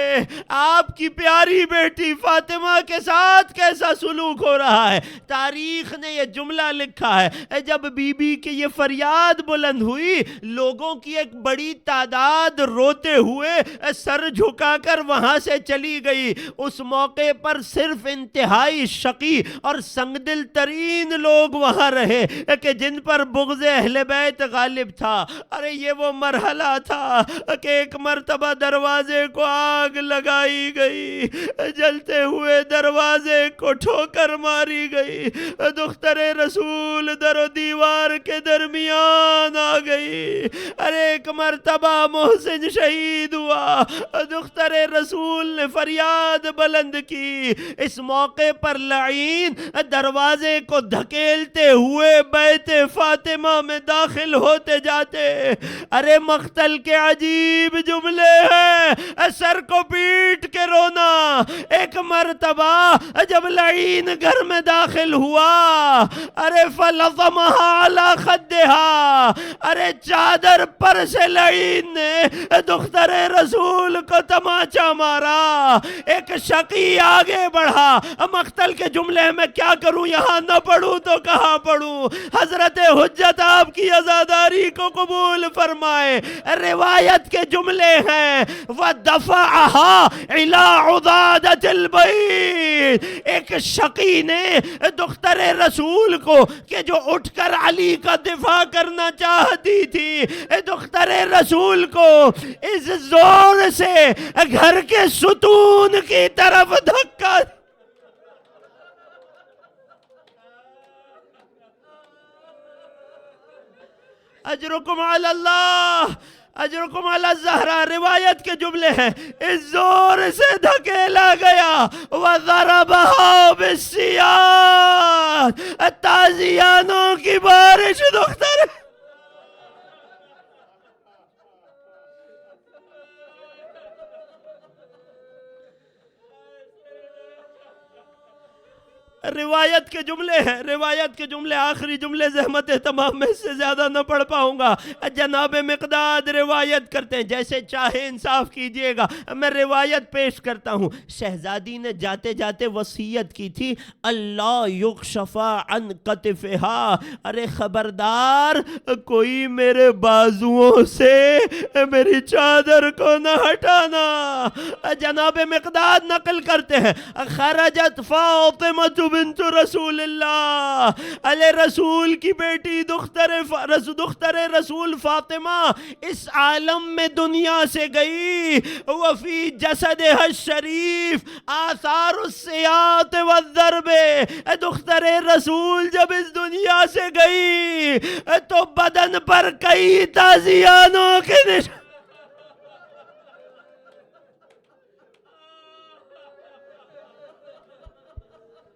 آپ کی پیاری بیٹی فاطمہ کے ساتھ کیسا سلوک ہو رہا ہے. تاریخ نے یہ جملہ لکھا ہے، جب بی بی کی یہ فریاد بلند ہوئی، لوگوں کی ایک بڑی تعداد روتے ہوئے سر جھکا کر وہاں سے چلی گئی. اس موقع پر صرف انتہائی شقی اور سنگدل ترین لوگ وہاں رہے کہ جن پر بغض اہل بیت غالب تھا. ارے یہ وہ مرحلہ تھا کہ ایک مرتبہ دروازے کو آگ لگائی گئی، جلتے ہوئے دروازے کو ٹھوکر ماری گئی، دختر رسول در و دیوار کے درمیان آ گئی. ارے ایک مرتبہ محسن شہید ہوا، دختر رسول نے فریاد بلند کی. اس موقع پر لعین دروازے کو دھکیلتے ہوئے بیت فاطمہ میں داخل ہوتے جاتے. ارے مقتل کے عجیب جملے ہیں، سر کو پیٹ کے رونا. ایک مرتبہ جب لعین گھر میں داخل ہوا، ارے فلطمها على خدها، ارے چادر پر سے لعین نے دختر رسول کو تماچا مارا. ایک شقی آگے بڑھا، مقتل کے جملے میں کیا کروں، یہاں نہ پڑھوں تو کہاں پڑھوں. حضرت حجت آپ کی عزاداری کو قبول فرمائے. روایت کے جملے ہیں وَدَفَعَهَا إِلَىٰ عُضَادَةِ الْبَيْتِ. ایک شقی نے دختر رسول کو کہ جو اٹھ کر علی کا دفاع کرنا چاہتی تھی، دختر رسول کو اس زور سے گھر کے ستون کی طرف دھکا. اجرکم علی اللہ، اجرکم علی الزہرا. روایت کے جملے ہیں اس زور سے دھکیلا گیا وَضَرَبَهَا بِالسِّيَاطِ. تازیانوں کی بارش. دختر روایت کے جملے ہیں، روایت کے جملے، آخری جملے زحمت تمام میں سے زیادہ نہ پڑھ پاؤں گا. جناب مقداد روایت کرتے ہیں، جیسے چاہے انصاف کیجئے گا، میں روایت پیش کرتا ہوں. شہزادی نے جاتے جاتے وصیت کی تھی، اللہ یکشف عن کتفہا. ارے خبردار کوئی میرے بازوؤں سے میری چادر کو نہ ہٹانا. جناب مقداد نقل کرتے ہیں، خرجت فاطمہ بنت رسول اللہ، علی رسول کی بیٹی دختر رسول فاطمہ اس عالم میں دنیا سے گئی. وفی جسدها الشریف آثار السیاط والضرب. دختر رسول جب اس دنیا سے گئی تو بدن پر کئی تازیانوں کے نشان.